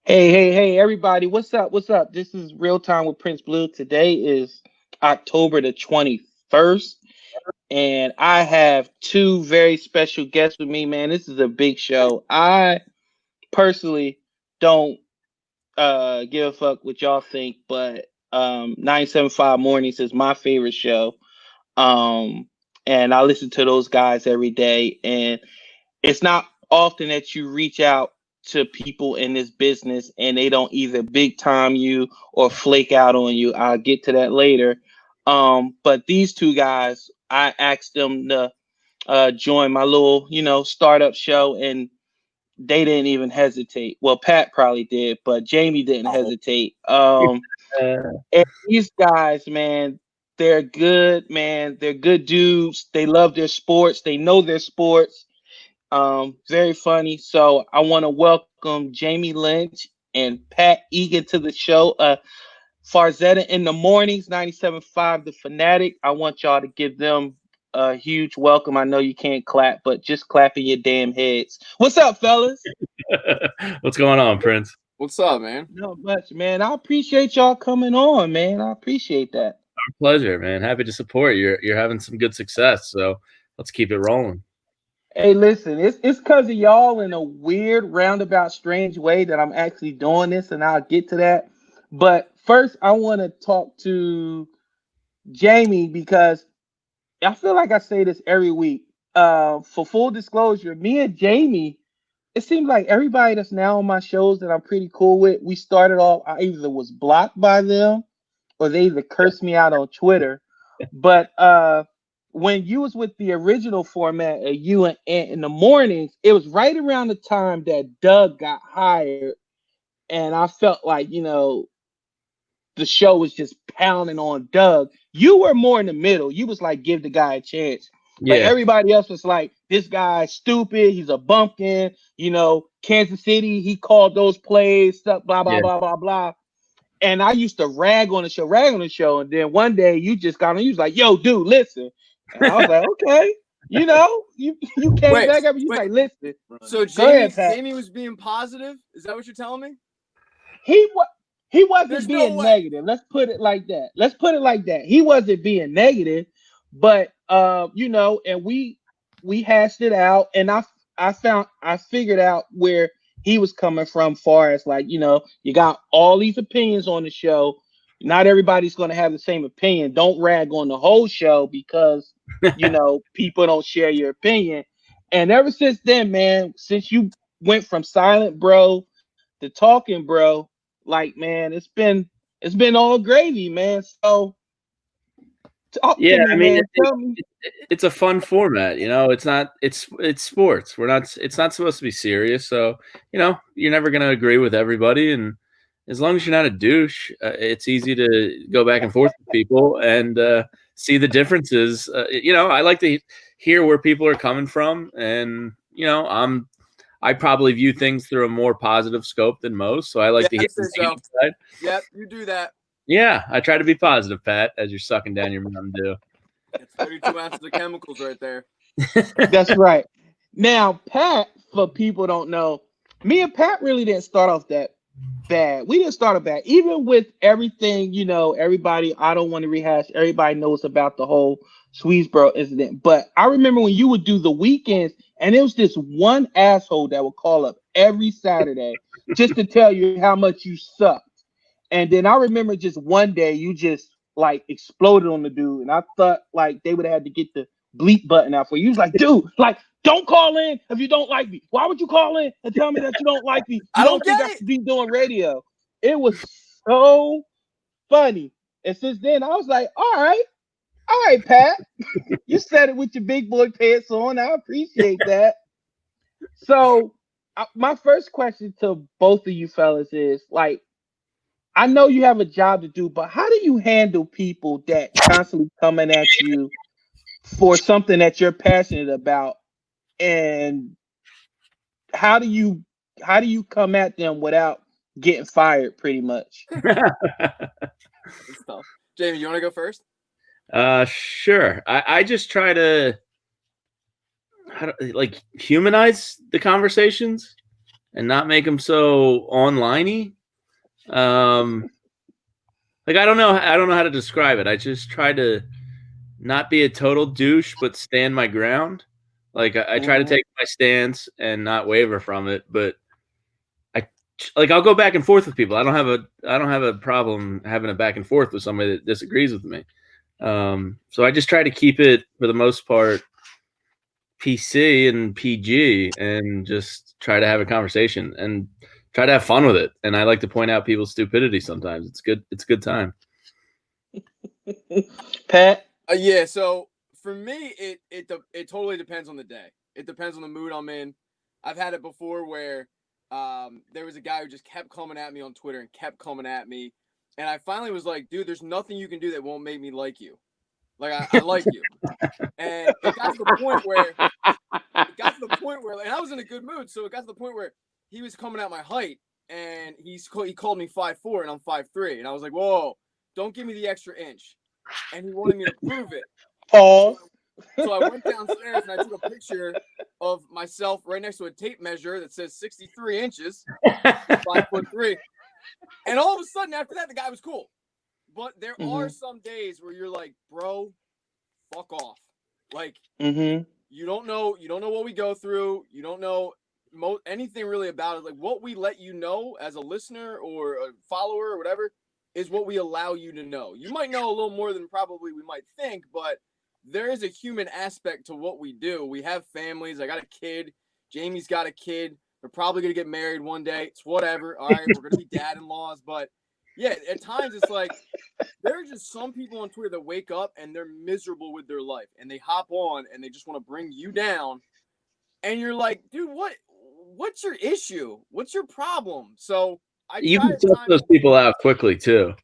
Hey, everybody. What's up? What's up? This is Real Time with Prince Blue. Today is October the 21st, and I have two very special guests with me, man. This is a big show. I personally don't give a fuck what y'all think, but 975 Mornings is my favorite show. Um, and I listen to those guys every day, and it's not often that you reach out to people in this business and they don't either big time you or flake out on you. I'll get to that later. But these two guys, I asked them to join my little, startup show, and they didn't even hesitate. Well, Pat probably did, but Jamie didn't hesitate. Uh, And these guys, man, they're good, man. They're good dudes. They love their sports. They know their sports. Very funny. So I want to welcome Jamie Lynch and Pat Egan to the show. Farzetta in the mornings, 97.5 The Fanatic. I want y'all to give them a huge welcome. I know you can't clap, but just clap in your damn heads. What's up, fellas? What's going on, Prince? What's up, man? Not much, man. I appreciate y'all coming on, man. I appreciate that. Our pleasure, man. Happy to support you. You're having some good success, so let's keep it rolling. Hey, listen, it's because of y'all in a weird, roundabout, strange way that I'm actually doing this, and I'll get to that. But first, I want to talk to Jamie because I feel like I say this every week. For full disclosure, me and Jamie, it seems like everybody that's now on my shows that I'm pretty cool with, we started off, I either was blocked by them or they either cursed me out on Twitter. But when you was with the original format of you and Ant in the mornings, it was right around the time that Doug got hired, and I felt like the show was just pounding on Doug. You were more in the middle. You was like, give the guy a chance. But Yeah, everybody else was like, this guy's stupid. He's a bumpkin. Kansas City, he called those plays, stuff, blah, blah, yeah. blah, blah, blah. And I used to rag on the show. And then one day you just got on, you was like, yo, dude, listen. And I was like, okay. You came Wait, back up and you was wait. like, listen. So Go ahead, Jamie, Pat. Jamie was being positive. Is that what you're telling me? He was he wasn't There's no being way. negative. Let's put it like that. He wasn't being negative, but and we hashed it out, and I figured out where he was coming from, far as like, you got all these opinions on the show. Not everybody's gonna have the same opinion. Don't rag on the whole show because people don't share your opinion. And ever since then, man, since you went from silent bro to talking bro, like, man, it's been all gravy, man. So talk to Yeah, me, I mean, man. Tell me. it's a fun format. It's not. It's sports. We're not. It's not supposed to be serious. So you're never gonna agree with everybody, and as long as you're not a douche, it's easy to go back and forth with people and see the differences. I like to hear where people are coming from, and I probably view things through a more positive scope than most. So I like to hear I'd say the so. negative side. Yep, you do that. Yeah, I try to be positive, Pat, as you're sucking down your Mountain Dew. It's 32 ounces of chemicals right there. That's right. Now, Pat, for people don't know, me and Pat really didn't start off that bad. We didn't start off bad. Even with everything, everybody, I don't want to rehash, everybody knows about the whole Swedesboro incident. But I remember when you would do the weekends, and it was this one asshole that would call up every Saturday just to tell you how much you sucked. And then I remember just one day you just like exploded on the dude, and I thought like they would have had to get the bleep button out for you. He was like, dude, like, don't call in if you don't like me. Why would you call in and tell me that you don't like me? I You don't don't think get I it. should be doing radio? It was so funny. And since then, I was like, all right, Pat. You said it with your big boy pants on. I appreciate that. So, my first question to both of you fellas is like, I know you have a job to do, but how do you handle people that constantly coming at you for something that you're passionate about? And how do you come at them without getting fired pretty much? It's tough. Jamie, you want to go first? Sure. I just try to like humanize the conversations. and not make them so online-y. Like I don't know how to describe it. I just try to not be a total douche, but stand my ground. Like I try to take my stance and not waver from it. But I'll go back and forth with people. I don't have a problem having a back and forth with somebody that disagrees with me. So I just try to keep it for the most part PC and PG, and just try to have a conversation and try to have fun with it. And I like to point out people's stupidity sometimes. It's good. It's a good time. Pat? Yeah, so for me, it totally depends on the day. It depends on the mood I'm in. I've had it before where there was a guy who just kept coming at me on Twitter and kept coming at me. And I finally was like, dude, there's nothing you can do that won't make me like you. Like, I like you. And it got to the point where, and I was in a good mood. So it got to the point where he was coming at my height, and he called me 5'4", and I'm 5'3". And I was like, whoa, don't give me the extra inch. And he wanted me to prove it. Pause. So I went downstairs and I took a picture of myself right next to a tape measure that says 63 inches, 5'3". And all of a sudden after that, the guy was cool. But there are some days where you're like, bro, fuck off. Like, you don't know what we go through. You don't know anything really about it. Like, what we let you know as a listener or a follower or whatever is what we allow you to know. You might know a little more than probably we might think, but there is a human aspect to what we do. We have families. I got a kid. Jamie's got a kid. They're probably going to get married one day. It's whatever. All right, we're going to be dad-in-laws. But, yeah, at times it's like there are just some people on Twitter that wake up and they're miserable with their life. And they hop on and they just want to bring you down. And you're like, dude, what's your issue? What's your problem? So you can suss those people out quickly, too.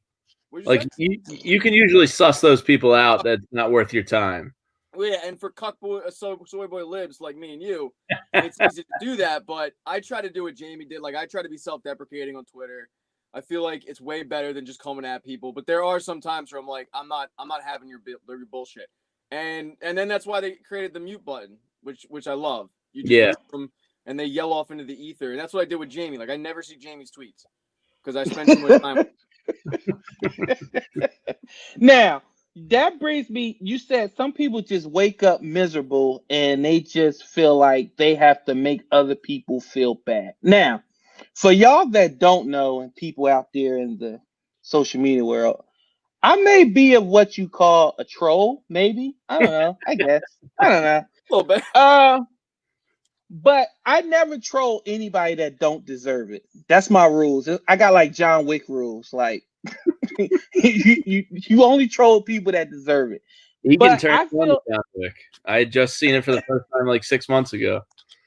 Like, you can usually suss those people out that's not worth your time. Well, yeah, and for soy boy libs like me and you, it's easy to do that. But I try to do what Jamie did. Like, I try to be self-deprecating on Twitter. I feel like it's way better than just coming at people. But there are some times where I'm like, I'm not having your bullshit. And then that's why they created the mute button, which I love. You just mute them and they yell off into the ether. And that's what I did with Jamie. Like, I never see Jamie's tweets because I spend too much time with him. Now, that brings me, you said some people just wake up miserable and they just feel like they have to make other people feel bad. Now, for y'all that don't know, and people out there in the social media world, I may be of what you call a troll, maybe. I don't know. I guess. I don't know. A little bit. But I never troll anybody that don't deserve it. That's my rules. I got like John Wick rules. Like, you only troll people that deserve it. Egan turned on John Wick. I had just seen it for the first time like 6 months ago.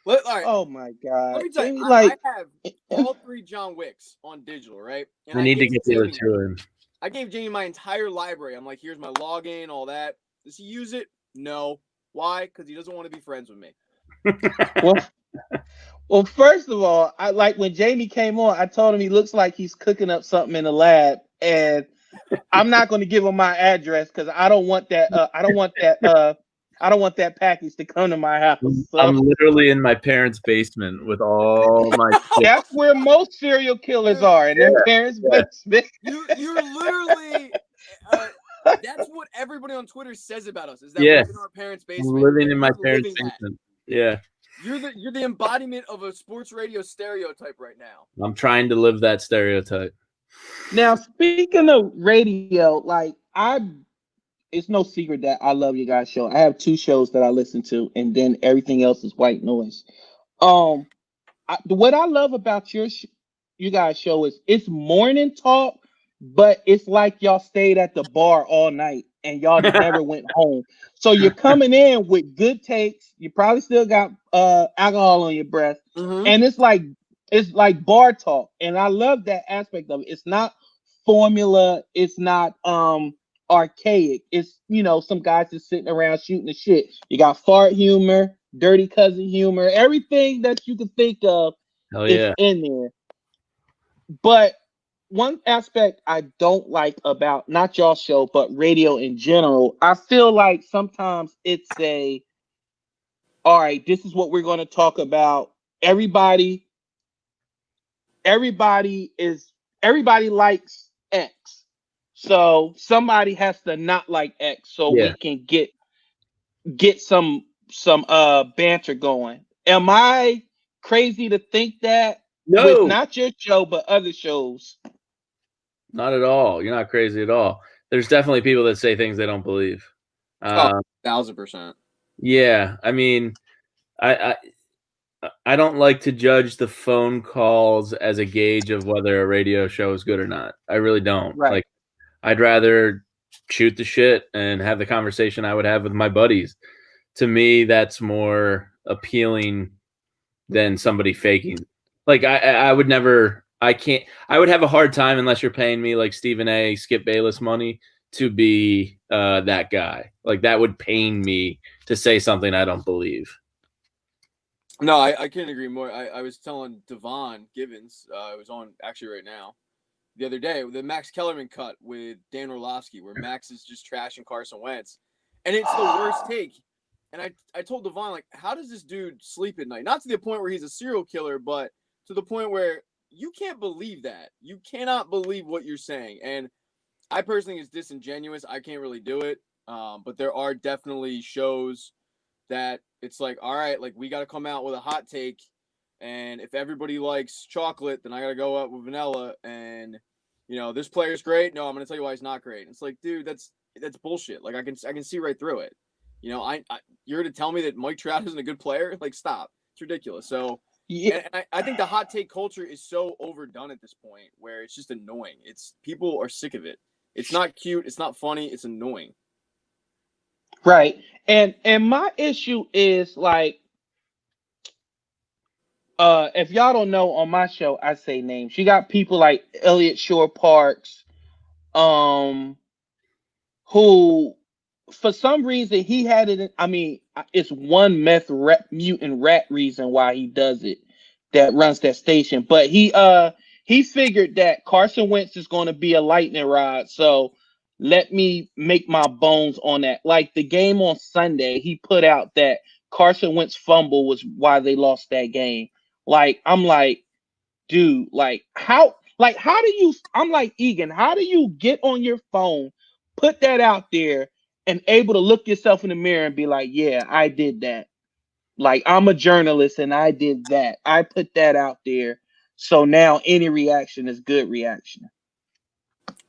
All right. Oh my god! Let me tell you, I have all 3 John Wicks on digital, right? And I need to get the other 2 in. I gave Jamie my entire library. I'm like, here's my login, all that. Does he use it? No. Why? Because he doesn't want to be friends with me. Well, first of all, I like when Jamie came on. I told him he looks like he's cooking up something in the lab, and I'm not going to give him my address because I don't want that. I don't want that package to come to my house. So. I'm literally in my parents' basement with all my. That's where most serial killers are, in their parents' basement. You're literally. That's what everybody on Twitter says about us. Is that we're in our parents' basement? Living in my parents' basement. Yeah. You're the embodiment of a sports radio stereotype right now. I'm trying to live that stereotype. Now, speaking of radio, like it's no secret that I love your guys' show. I have 2 shows that I listen to, and then everything else is white noise. What I love about you guys' show is it's morning talk, but it's like y'all stayed at the bar all night and y'all never went home. So you're coming in with good takes. You probably still got alcohol on your breath, and it's like bar talk, and I love that aspect of it. It's not formula. It's not archaic. It's some guys just sitting around shooting the shit. You got fart humor, dirty cousin humor, everything that you can think of is in there. But one aspect I don't like about not y'all show, but radio in general, I feel like sometimes it's all right, this is what we're going to talk about. Everybody everybody likes X. So somebody has to not like X so Yeah. we can get some banter going. Am I crazy to think that with No, not your show but other shows? not at all. You're not crazy at all. There's definitely people that say things they don't believe. 1,000%. Yeah, I mean, I don't like to judge the phone calls as a gauge of whether a radio show is good or not. I really don't. Right. Like, I'd rather shoot the shit and have the conversation I would have with my buddies. To me, that's more appealing than somebody faking. Like, I would never. I can't. I would have a hard time unless you're paying me like Stephen A. Skip Bayless money to be that guy. Like, that would pain me to say something I don't believe. No, I couldn't agree more. I was telling Devon Givens, I was on actually right now, the other day, the Max Kellerman cut with Dan Orlovsky, where Max is just trashing Carson Wentz. And it's the worst take. And I told Devon, like, how does this dude sleep at night? Not to the point where he's a serial killer, but to the point where you can't believe that. You cannot believe what you're saying. And I personally think it's disingenuous. I can't really do it. But there are definitely shows that it's like, all right, like, we got to come out with a hot take, and if everybody likes chocolate, then I got to go out with vanilla, and, you know, this player's great. No, I'm going to tell you why he's not great. It's like, dude, that's bullshit. Like, I can see right through it. You know, you're to tell me that Mike Trout isn't a good player? Like, stop. It's ridiculous. So, yeah. And I think the hot take culture is so overdone at this point where it's just annoying. People are sick of it. It's not cute. It's not funny. It's annoying. Right. And my issue is, like, if y'all don't know, on my show I say names. You got people like Elliot Shore Parks, who for some reason he had it. I mean, it's one mutant rat reason why he does it, that runs that station. But he figured that Carson Wentz is going to be a lightning rod, so let me make my bones on that. Like the game on Sunday, he put out that Carson Wentz fumble was why they lost that game. Like, I'm like, dude, how do you, I'm like, Egan, how do you get on your phone, put that out there, and able to look yourself in the mirror and be like, yeah, I did that. Like, I'm a journalist and I did that. I put that out there. So now any reaction is good reaction.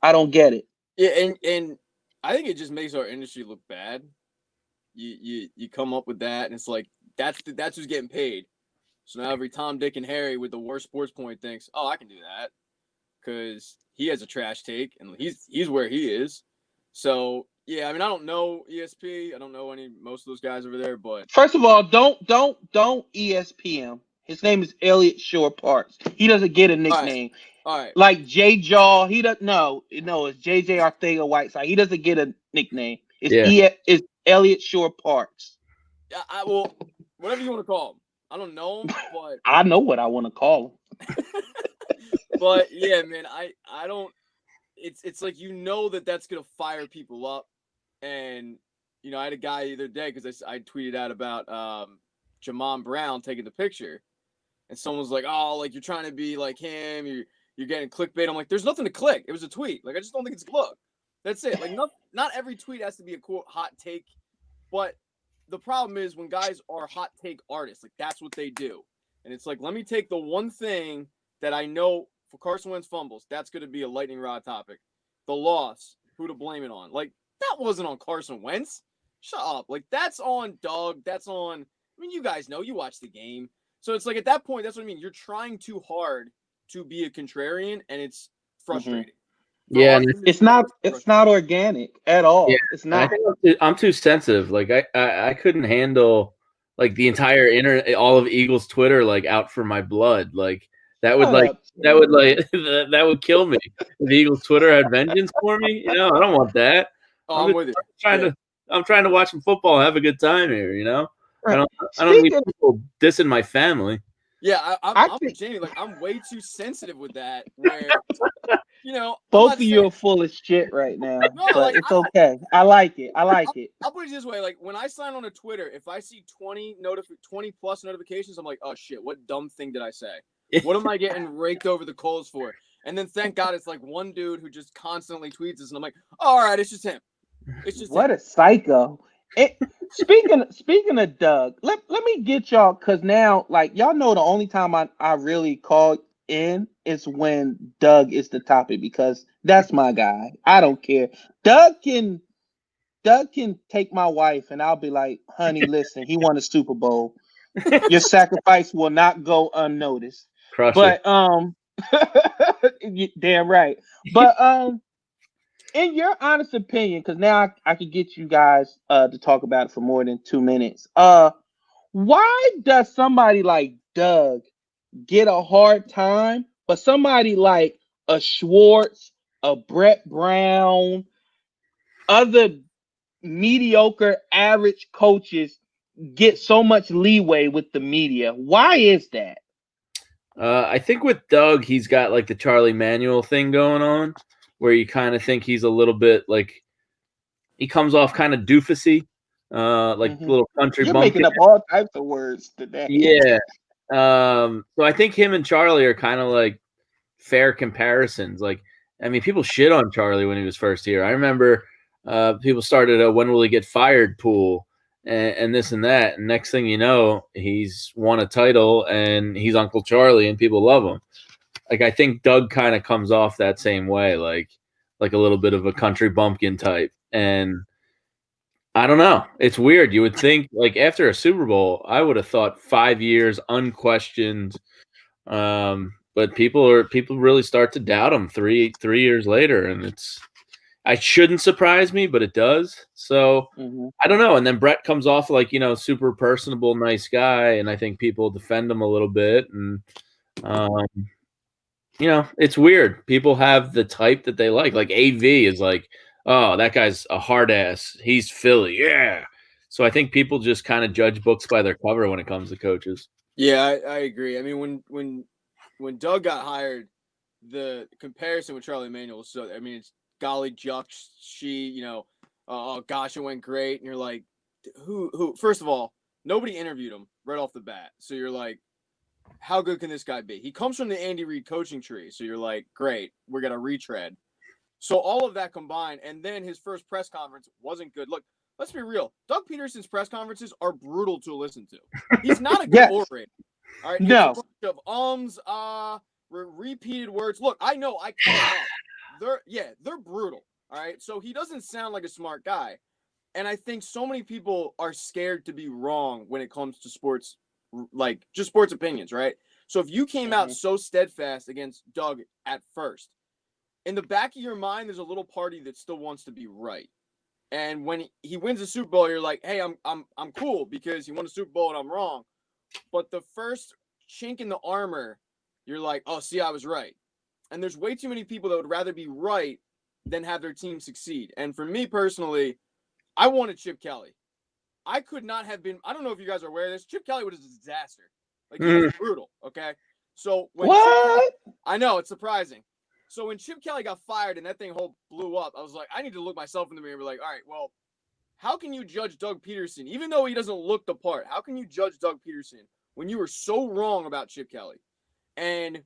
I don't get it. Yeah, and I think it just makes our industry look bad. You come up with that, and it's like that's who's getting paid. So now every Tom, Dick, and Harry with the worst sports point thinks, oh, I can do that because he has a trash take and he's where he is. So yeah, I mean, I don't know ESP. I don't know most of those guys over there, but first of all, don't ESP him. His name is Elliot Shore Parks. He doesn't get a nickname. All right. Like J Jaw, he doesn't. No, it's JJ Ortega Whiteside. He doesn't get a nickname. It's Elliot Shore Parks. Well, whatever you want to call him. I don't know him, but I know what I want to call him. But yeah, man, I don't. It's like, you know, that's gonna fire people up, and you know, I had a guy the other day because I tweeted out about Jamon Brown taking the picture, and someone was like, oh, like, you're trying to be like him, you're getting clickbait. I'm like, there's nothing to click. It was a tweet. Like, I just don't think it's a look. That's it. Like, not every tweet has to be a quote hot take, but the problem is when guys are hot take artists, like, that's what they do. And it's like, let me take the one thing that I know for Carson Wentz fumbles, that's going to be a lightning rod topic. The loss, who to blame it on. Like, that wasn't on Carson Wentz. Shut up. Like, that's on Doug. That's on, I mean, you guys know, you watch the game. So it's like, at that point, that's what I mean. You're trying too hard to be a contrarian, and it's frustrating. Mm-hmm. Yeah, it's not organic at all. Yeah, it's not. I think I'm too sensitive. Like, I couldn't handle, like, the entire internet, all of Eagles Twitter, like, out for my blood. Like, that would kill me. If the Eagles Twitter had vengeance for me, you know, I don't want that. I'm with you. I'm trying to watch some football, have a good time here, you know. Right. I don't need people dissing my family. Yeah, I'm Jamie. Like, I'm way too sensitive with that. Where, you know, both of you are full of shit right now, but like, it's okay. I like it. I'll put it this way: like, when I sign on to Twitter, if I see 20 plus notifications, I'm like, oh shit, what dumb thing did I say? What am I getting raked over the coals for? And then thank God it's like one dude who just constantly tweets this, and I'm like, all right, it's just him. It's just What him. a psycho. Speaking of Doug, let me get y'all, because now, like, y'all know the only time I really call in is when Doug is the topic, because that's my guy. I don't care. Doug can take my wife and I'll be like, honey, listen, he won a Super Bowl. Your sacrifice will not go unnoticed. Crush But damn right. But in your honest opinion, because now I could get you guys to talk about it for more than 2 minutes. Why does somebody like Doug get a hard time, but somebody like a Schwartz, a Brett Brown, other mediocre, average coaches get so much leeway with the media? Why is that? I think with Doug, he's got like the Charlie Manuel thing going on, where you kind of think he's a little bit like he comes off kind of doofusy, like little country You're bumpkin. making up all types of words today. Yeah. So I think him and Charlie are kind of like fair comparisons. Like, I mean, people shit on Charlie when he was first here. I remember people started a when will he get fired pool and this and that. And next thing you know, he's won a title and he's Uncle Charlie and people love him. Like, I think Doug kind of comes off that same way, like a little bit of a country bumpkin type. And I don't know. It's weird. You would think, like, after a Super Bowl, I would have thought 5 years unquestioned. But people really start to doubt him 3 years later, and it shouldn't surprise me, but it does. So I don't know. And then Brett comes off like, super personable, nice guy, and I think people defend him a little bit. And it's weird. People have the type that they like. Like AV is like, oh, that guy's a hard ass. He's Philly, yeah. So I think people just kind of judge books by their cover when it comes to coaches. Yeah, I agree. I mean, when Doug got hired, the comparison with Charlie Manuel was so. I mean, it's golly jucks, oh gosh, it went great, and you're like, who? First of all, nobody interviewed him right off the bat, so you're like, how good can this guy be? He comes from the Andy Reid coaching tree, so you're like, great, we're gonna retread. So all of that combined, and then his first press conference wasn't good. Look, let's be real. Doug Peterson's press conferences are brutal to listen to. He's not a good orator. All right, no. It's a bunch of repeated words. Look, I know I cut them off. They're brutal. All right, so he doesn't sound like a smart guy, and I think so many people are scared to be wrong when it comes to sports, like just sports opinions, right? So if you came out so steadfast against Doug at first, in the back of your mind, there's a little party that still wants to be right. And when he wins a Super Bowl, you're like, hey, I'm cool because he won a Super Bowl and I'm wrong. But the first chink in the armor, you're like, oh, see, I was right. And there's way too many people that would rather be right than have their team succeed. And for me personally, I wanted Chip Kelly. I could not have been. I don't know if you guys are aware of this. Chip Kelly was a disaster. Like, he was brutal. Okay. So when I know it's surprising. So when Chip Kelly got fired and that thing whole blew up, I was like, I need to look myself in the mirror and be like, all right, well, how can you judge Doug Peterson, even though he doesn't look the part? How can you judge Doug Peterson when you were so wrong about Chip Kelly? And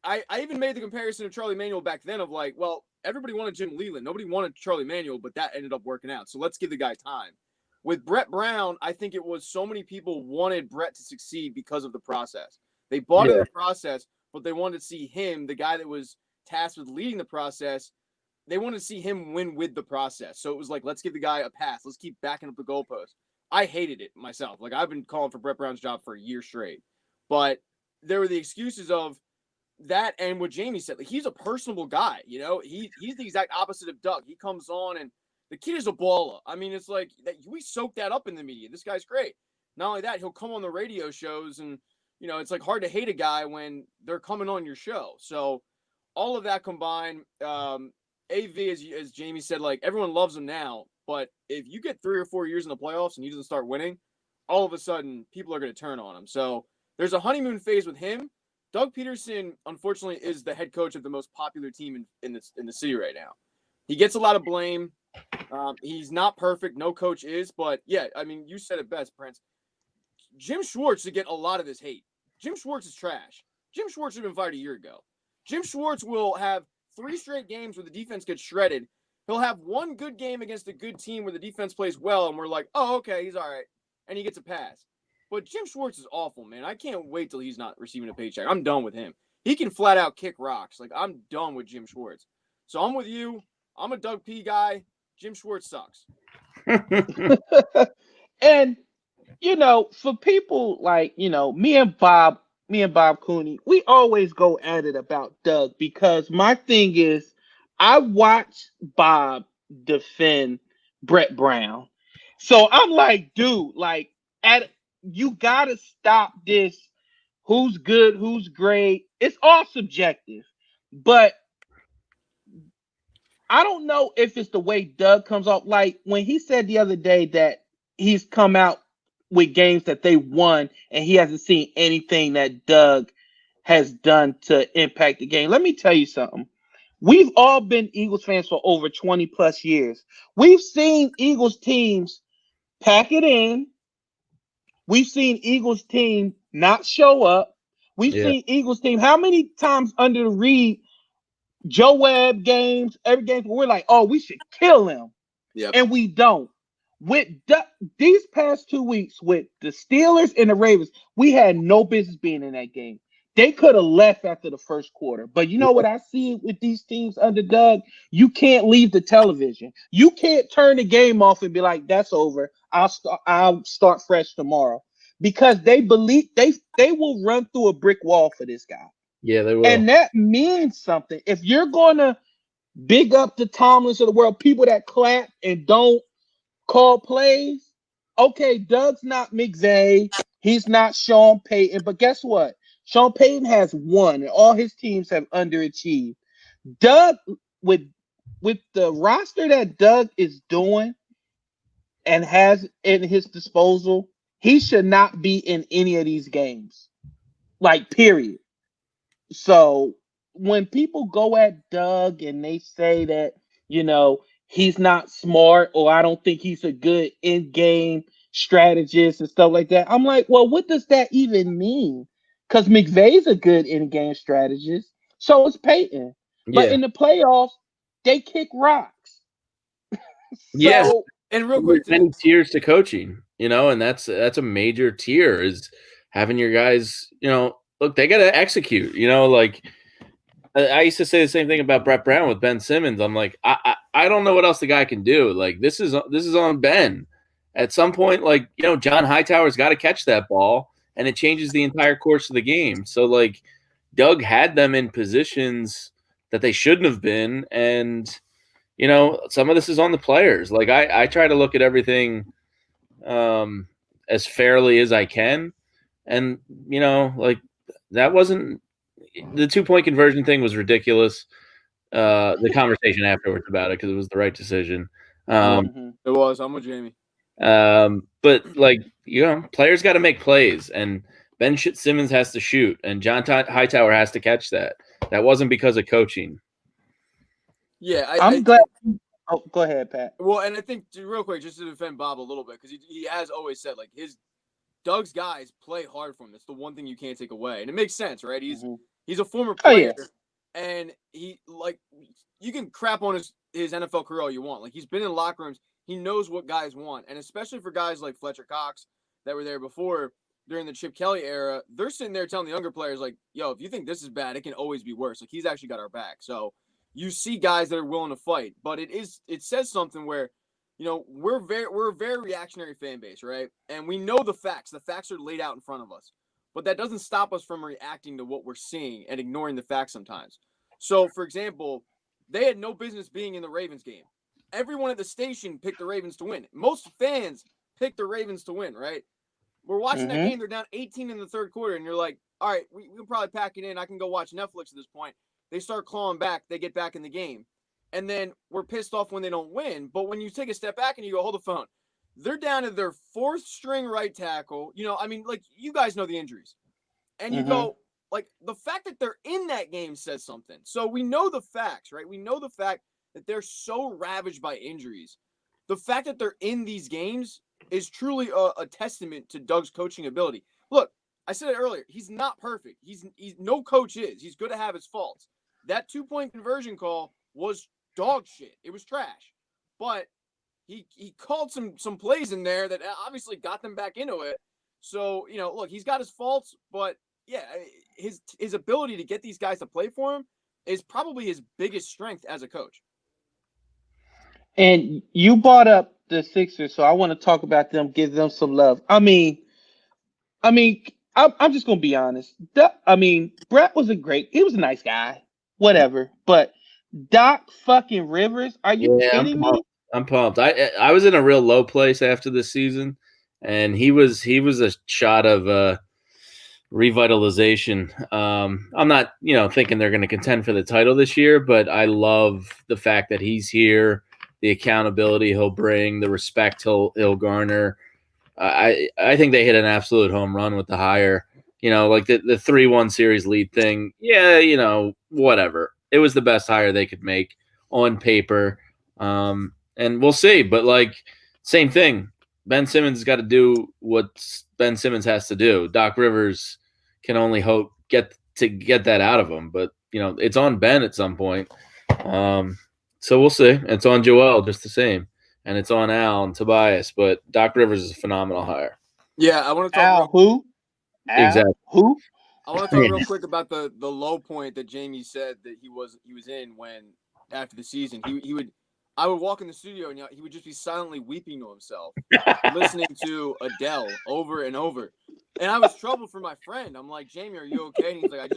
I even made the comparison of Charlie Manuel back then of like, well, everybody wanted Jim Leland. Nobody wanted Charlie Manuel, but that ended up working out. So let's give the guy time. With Brett Brown, I think it was so many people wanted Brett to succeed because of the process. They bought into the process, but they wanted to see him, the guy that was tasked with leading the process, they wanted to see him win with the process. So it was like, let's give the guy a pass. Let's keep backing up the goalpost. I hated it myself. Like, I've been calling for Brett Brown's job for a year straight. But there were the excuses of that and what Jamie said. Like, he's a personable guy, He's the exact opposite of Doug. He comes on and the kid is a baller. I mean, it's like that we soak that up in the media. This guy's great. Not only that, he'll come on the radio shows and, it's like hard to hate a guy when they're coming on your show. So all of that combined, AV, as Jamie said, like, everyone loves him now, but if you get 3 or 4 years in the playoffs and he doesn't start winning, all of a sudden people are going to turn on him. So there's a honeymoon phase with him. Doug Peterson, unfortunately, is the head coach of the most popular team in the city right now. He gets a lot of blame. He's not perfect. No coach is, but yeah, I mean, you said it best, Prince. Jim Schwartz should get a lot of this hate. Jim Schwartz is trash. Jim Schwartz should have been fired a year ago. Jim Schwartz will have 3 straight games where the defense gets shredded. He'll have 1 good game against a good team where the defense plays well, and we're like, oh, okay, he's all right. And he gets a pass. But Jim Schwartz is awful, man. I can't wait till he's not receiving a paycheck. I'm done with him. He can flat out kick rocks. Like, I'm done with Jim Schwartz. So I'm with you. I'm a Doug P guy. Jim Schwartz sucks. And, for people like, me and Bob Cooney, we always go at it about Doug because my thing is I watch Bob defend Brett Brown. So I'm like, dude, like, you got to stop this. Who's good? Who's great? It's all subjective. But I don't know if it's the way Doug comes off. Like when he said the other day that he's come out with games that they won and he hasn't seen anything that Doug has done to impact the game. Let me tell you something. We've all been Eagles fans for over 20 plus years. We've seen Eagles teams pack it in. We've seen Eagles team not show up. We've seen Eagles team. How many times under the Reed, Joe Webb games, every game we're like, oh, we should kill him. Yep. And we don't. With these past 2 weeks with the Steelers and the Ravens, we had no business being in that game. They could have left after the first quarter. But you know what I see with these teams under Doug? You can't leave the television. You can't turn the game off and be like, that's over. I'll start fresh tomorrow. Because they believe they will run through a brick wall for this guy. Yeah, they will. And that means something. If you're going to big up the Tomlins of the world, people that clap and don't call plays, okay, Doug's not McVay. He's not Sean Payton. But guess what? Sean Payton has won, and all his teams have underachieved. Doug, with the roster that Doug is doing and has in his disposal, he should not be in any of these games. Like, period. So when people go at Doug and they say that, he's not smart or I don't think he's a good in-game strategist and stuff like that, I'm like, well, what does that even mean? Because McVay's a good in-game strategist. So is Peyton. But in the playoffs, they kick rocks. Yes. And real quick, many tiers to coaching, and that's a major tier is having your guys, look, they got to execute, like I used to say the same thing about Brett Brown with Ben Simmons. I'm like, I don't know what else the guy can do. Like this is on Ben. At some point, like, John Hightower's got to catch that ball and it changes the entire course of the game. So like Doug had them in positions that they shouldn't have been. And, some of this is on the players. Like I try to look at everything as fairly as I can. And, like that wasn't the 2-point conversion thing was ridiculous. The conversation afterwards about it, because it was the right decision. It was. I'm with Jamie. But like, players got to make plays, and Ben Simmons has to shoot, and John Hightower has to catch that. That wasn't because of coaching. Yeah, I'm glad. Oh, go ahead, Pat. Well, and I think real quick, just to defend Bob a little bit, because he has always said like Doug's guys play hard for him. That's the one thing you can't take away, and it makes sense, right? He's a former player, and he like you can crap on his NFL career all you want. Like he's been in locker rooms. He knows what guys want, and especially for guys like Fletcher Cox that were there before during the Chip Kelly era, they're sitting there telling the younger players like, "Yo, if you think this is bad, it can always be worse." Like he's actually got our back. So you see guys that are willing to fight, but it says something where, we're a very reactionary fan base, right? And we know the facts. The facts are laid out in front of us, but that doesn't stop us from reacting to what we're seeing and ignoring the facts sometimes. So, for example, they had no business being in the Ravens game. Everyone at the station picked the Ravens to win. Most fans picked the Ravens to win, right? We're watching that game. They're down 18 in the third quarter, and you're like, all right, we'll probably pack it in. I can go watch Netflix at this point. They start clawing back. They get back in the game. And then we're pissed off when they don't win. But when you take a step back and you go, hold the phone. They're down to their 4th string right tackle. Like, you guys know the injuries. And you go, like, the fact that they're in that game says something. So we know the facts, right? We know the fact that they're so ravaged by injuries. The fact that they're in these games is truly a testament to Doug's coaching ability. Look, I said it earlier. He's not perfect. He's no coach is. He's going to have his faults. That 2-point conversion call was dog shit. It was trash. But he called some plays in there that obviously got them back into it. So, look, he's got his faults, but yeah, his ability to get these guys to play for him is probably his biggest strength as a coach. And you brought up the Sixers, so I want to talk about them, give them some love. I'm just gonna be honest. Brett was he was a nice guy, whatever. But Doc fucking Rivers, are you kidding me? I'm pumped. I was in a real low place after this season, and he was a shot of revitalization. I'm not thinking they're going to contend for the title this year, but I love the fact that he's here, the accountability he'll bring, the respect he'll garner. I think they hit an absolute home run with the hire. Like the 3-1 series lead thing. Yeah, whatever. It was the best hire they could make on paper. And we'll see. But same thing. Ben Simmons has got to do what Ben Simmons has to do. Doc Rivers can only hope get that out of him. But it's on Ben at some point. So we'll see. It's on Joel just the same. And it's on Al and Tobias, but Doc Rivers is a phenomenal hire. Yeah, I want to talk Al who? Exactly. Who? I want to talk real quick about the low point that Jamie said that he was in when after the season. I would walk in the studio and he would just be silently weeping to himself, listening to Adele over and over. And I was troubled for my friend. I'm like, Jamie, are you okay? And he's like,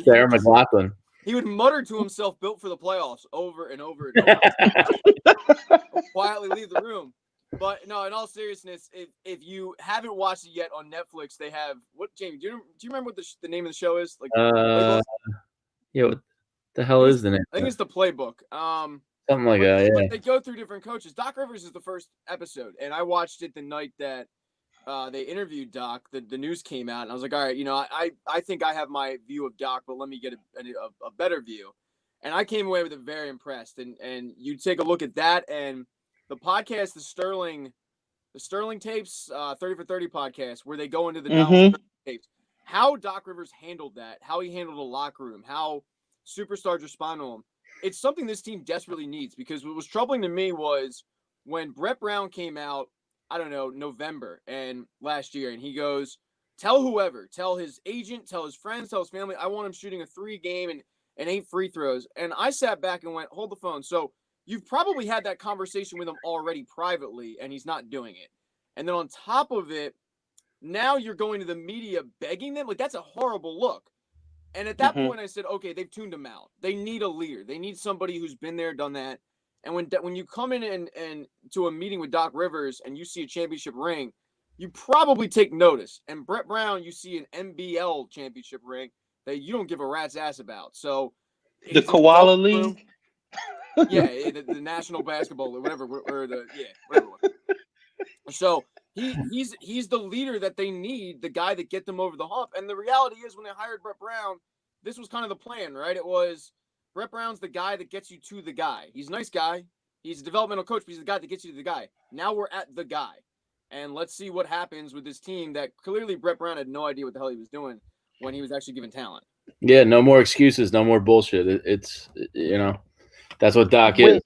Sarah McLachlan. He would mutter to himself, built for the playoffs, over and over and over. Quietly leave the room. But no, in all seriousness, if you haven't watched it yet on Netflix, they have what? Jamie, do you remember what the name of the show is? Yeah, what the hell is the name? I think it's The Playbook. Something like that. Yeah. But they go through different coaches. Doc Rivers is the first episode, and I watched it the night that they interviewed Doc. The news came out, and I was like, all right, I think I have my view of Doc, but let me get a better view. And I came away with it very impressed. And you take a look at that and the podcast, the Sterling tapes, 30 for 30 podcast, where they go into the Dallas tapes. How Doc Rivers handled that, how he handled the locker room, how superstars respond to him. It's something this team desperately needs, because what was troubling to me was when Brett Brown came out, I don't know, November and last year, and he goes, tell whoever, tell his agent, tell his friends, tell his family, I want him shooting a 3-game and 8 free throws. And I sat back and went, hold the phone. So you've probably had that conversation with him already privately, and he's not doing it. And then on top of it, now you're going to the media begging them. Like, that's a horrible look. And at that point, I said, okay, they've tuned him out. They need a leader. They need somebody who's been there, done that. And when you come in and to a meeting with Doc Rivers and you see a championship ring, you probably take notice. And Brett Brown, you see an NBL championship ring that you don't give a rat's ass about. So the Koala League. Yeah, the National Basketball League, whatever. So he's the leader that they need, the guy that get them over the hump. And the reality is, when they hired Brett Brown, this was kind of the plan, right? It was Brett Brown's the guy that gets you to the guy. He's a nice guy. He's a developmental coach, but he's the guy that gets you to the guy. Now we're at the guy. And let's see what happens with this team that clearly Brett Brown had no idea what the hell he was doing when he was actually given talent. Yeah, no more excuses, no more bullshit. It's that's what Doc is.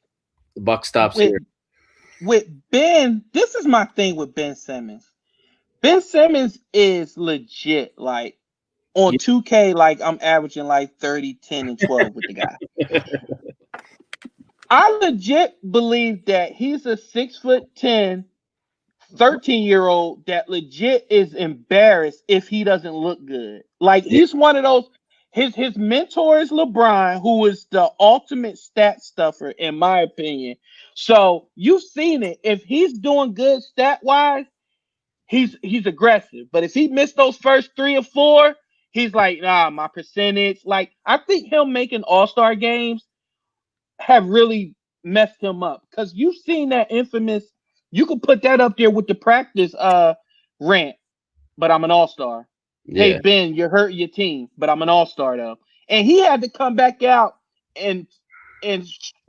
The buck stops here. With Ben, this is my thing with Ben Simmons. Ben Simmons is legit. Like, on 2K, like, I'm averaging like 30, 10, and 12 with the guy. I legit believe that he's a 6'10", 13-year-old that legit is embarrassed if he doesn't look good. Like, he's one of those. His mentor is LeBron, who is the ultimate stat stuffer, in my opinion. So you've seen it. If he's doing good stat-wise, he's aggressive. But if he missed those first 3 or 4, he's like, nah, my percentage. Like, I think him making all-star games have really messed him up. Because you've seen that infamous, you could put that up there with the practice rant, but I'm an all-star. Yeah. Hey, Ben, you're hurting your team, but I'm an all-star, though. And he had to come back out and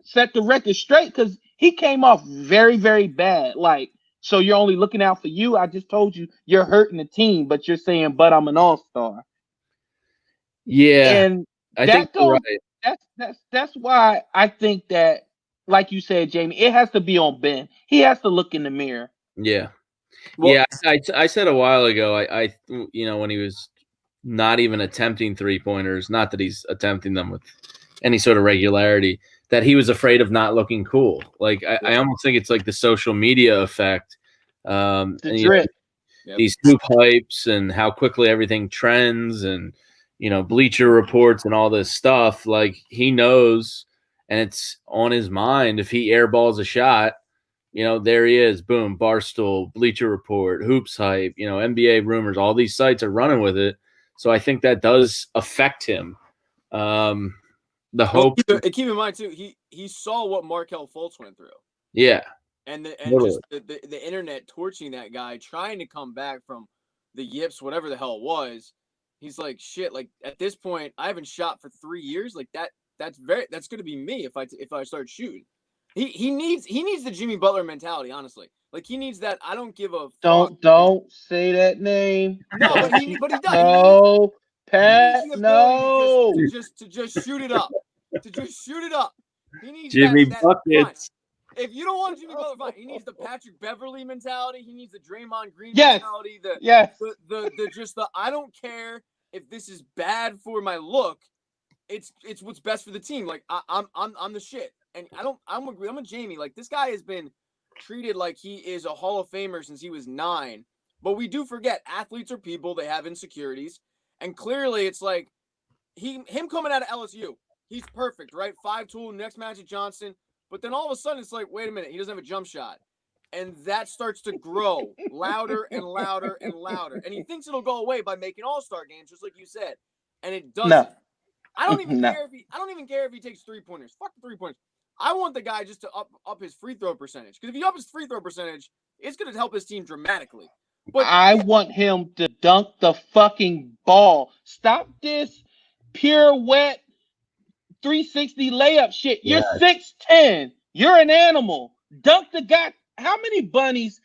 set the record straight, because he came off very, very bad. Like, So you're only looking out for you. I just told you you're hurting the team, but you're saying, but I'm an all-star. Yeah, And I think that you're goes right. that's why I think that, like you said, Jamie, it has to be on Ben. He has to look in the mirror. Yeah. Well, Yeah, I said a while ago, when he was not even attempting 3-pointers, not that he's attempting them with any sort of regularity, that he was afraid of not looking cool. Like I almost think it's like the social media effect. The And drip. these hoop hypes and how quickly everything trends and Bleacher Reports and all this stuff. Like he knows, and it's on his mind. If he airballs a shot, there he is. Boom, Barstool, Bleacher Report, Hoops Hype, NBA Rumors. All these sites are running with it. So I think that does affect him. The hope. Keep in mind too, he saw what Markelle Fultz went through. Yeah. And Totally. just the internet torching that guy, trying to come back from the yips, whatever the hell it was. He's like, shit. Like at this point, I haven't shot for 3 years. Like that's going to be me if I start shooting. He needs the Jimmy Butler mentality. Honestly, like he needs that. I don't give a fuck. Don't say that name. No, but he does. No, Pat. He needs the No. ability to just shoot it up. To just shoot it up. He needs Jimmy that buckets. If you don't want Jimmy Butler, fine. He needs the Patrick Beverly mentality. He needs the Draymond Green Yes. mentality. The I don't care if this is bad for my look. It's what's best for the team. Like I'm the shit, and I'm a Jamie. Like this guy has been treated like he is a Hall of Famer since he was 9. But we do forget athletes are people. They have insecurities, and clearly it's like him coming out of LSU. He's perfect, right? 5 tool. Next match at Johnson. But then all of a sudden, it's like, wait a minute, he doesn't have a jump shot. And that starts to grow louder and louder and louder. And he thinks it'll go away by making all-star games, just like you said. And it doesn't. No. I don't even care if he takes 3-pointers. Fuck the 3-pointers. I want the guy just to up his free throw percentage. Because if he up his free throw percentage, it's going to help his team dramatically. But I want him to dunk the fucking ball. Stop this pirouette 360 layup shit. You're 6'10". You're an animal. Dunk the guy. How many bunnies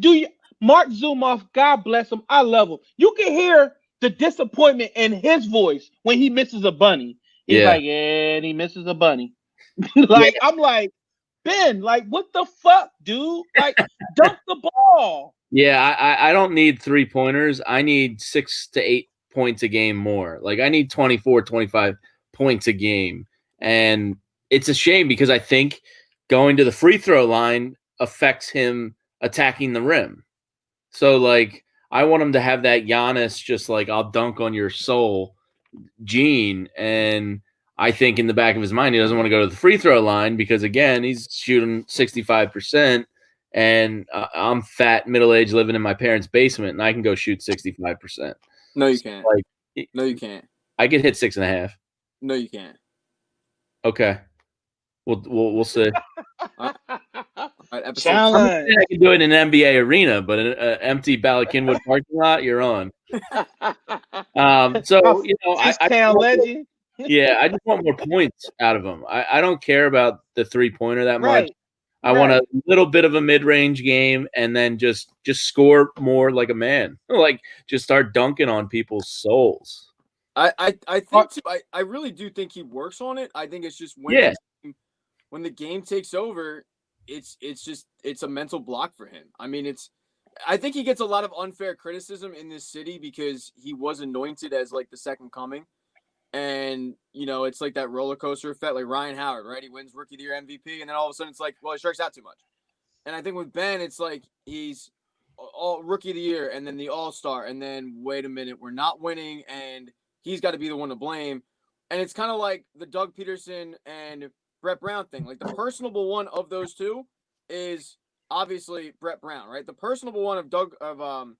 do you? Mark Zumoff, God bless him. I love him. You can hear the disappointment in his voice when he misses a bunny. He's like, and he misses a bunny. I'm like, Ben, like, what the fuck, dude? Like, dunk the ball. Yeah, I don't need 3-pointers. I need 6 to 8 points a game more. Like I need 24, 25 points a game. And it's a shame because I think going to the free throw line affects him attacking the rim. So like I want him to have that Giannis just like I'll dunk on your soul gene. And I think in the back of his mind he doesn't want to go to the free throw line because again he's shooting 65%. And I'm fat, middle-aged, living in my parents' basement, and I can go shoot 65%. No, you can't. No, you can't. I get hit 6.5. No, you can't. Okay, we'll see. All right, Challenge. I can do it in an NBA arena, but an empty Bala Cynwyd parking lot, you're on. So I legend. Yeah, I just want more points out of him. I don't care about the 3-pointer that much. I want a little bit of a mid-range game and then just score more like a man. Like just start dunking on people's souls. I think too, I really do think he works on it. I think it's just when the game takes over, it's a mental block for him. I mean, I think he gets a lot of unfair criticism in this city because he was anointed as like the second coming. And, it's like that roller coaster effect, like Ryan Howard, right? He wins Rookie of the Year MVP, and then all of a sudden it's like, well, he strikes out too much. And I think with Ben, it's like he's all Rookie of the Year and then the All-Star, and then wait a minute, we're not winning, and he's got to be the one to blame. And it's kind of like the Doug Peterson and Brett Brown thing. Like the personable one of those two is obviously Brett Brown, right? The personable one of Joel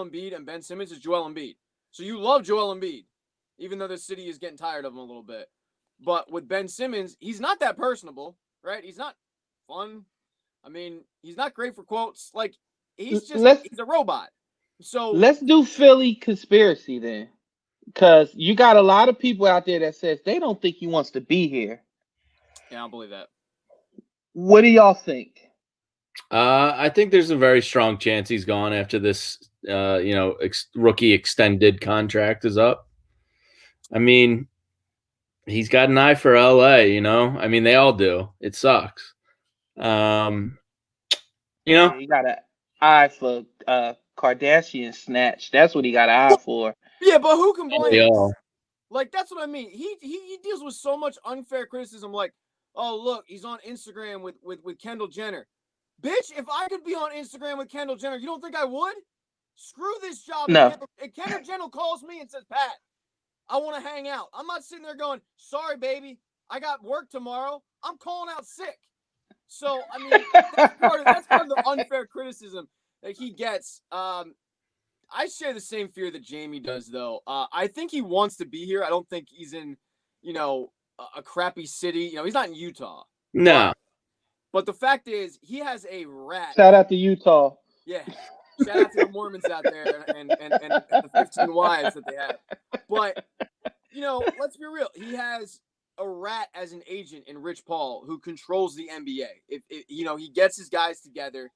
Embiid and Ben Simmons is Joel Embiid. So you love Joel Embiid, even though the city is getting tired of him a little bit. But with Ben Simmons, he's not that personable, right? He's not fun. I mean, he's not great for quotes. Like, he's a robot. So let's do Philly conspiracy then. Because you got a lot of people out there that says they don't think he wants to be here. Yeah, I don't believe that. What do y'all think? I think there's a very strong chance he's gone after this, rookie extended contract is up. I mean, he's got an eye for LA, I mean, they all do. It sucks. He got an eye for Kardashian snatch. That's what he got an eye for. Yeah, but who can blame him? Yeah. Like, that's what I mean. He deals with so much unfair criticism. Like, oh, look, he's on Instagram with Kendall Jenner. Bitch, if I could be on Instagram with Kendall Jenner, you don't think I would? Screw this job. No. If Kendall Jenner calls me and says, Pat, I want to hang out, I'm not sitting there going, sorry, baby, I got work tomorrow. I'm calling out sick. So, I mean, that's part of the unfair criticism that he gets. I share the same fear that Jamie does, though. I think he wants to be here. I don't think he's in, a crappy city. He's not in Utah. No. But the fact is, he has a rat. Shout out to Utah. Yeah. Shout out to the Mormons out there and the 15 wives that they have. But, let's be real. He has a rat as an agent in Rich Paul who controls the NBA. If he gets his guys together,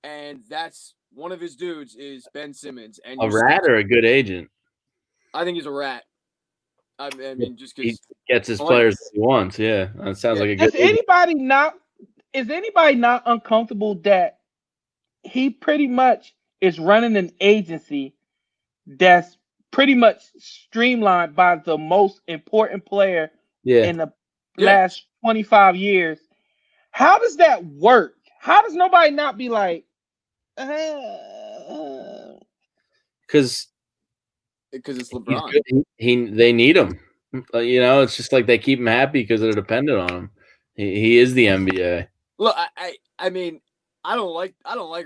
and that's one of his dudes is Ben Simmons. And a rat or a good agent? I think he's a rat. I mean, just because he gets his players that he wants. Yeah, that sounds like a good. Is anybody not uncomfortable that he pretty much is running an agency that's pretty much streamlined by the most important player in the last 25 years? How does that work? How does nobody not be like, because it's LeBron. They need him. It's just like they keep him happy because they're dependent on him. He is the NBA. Look, I mean, I don't like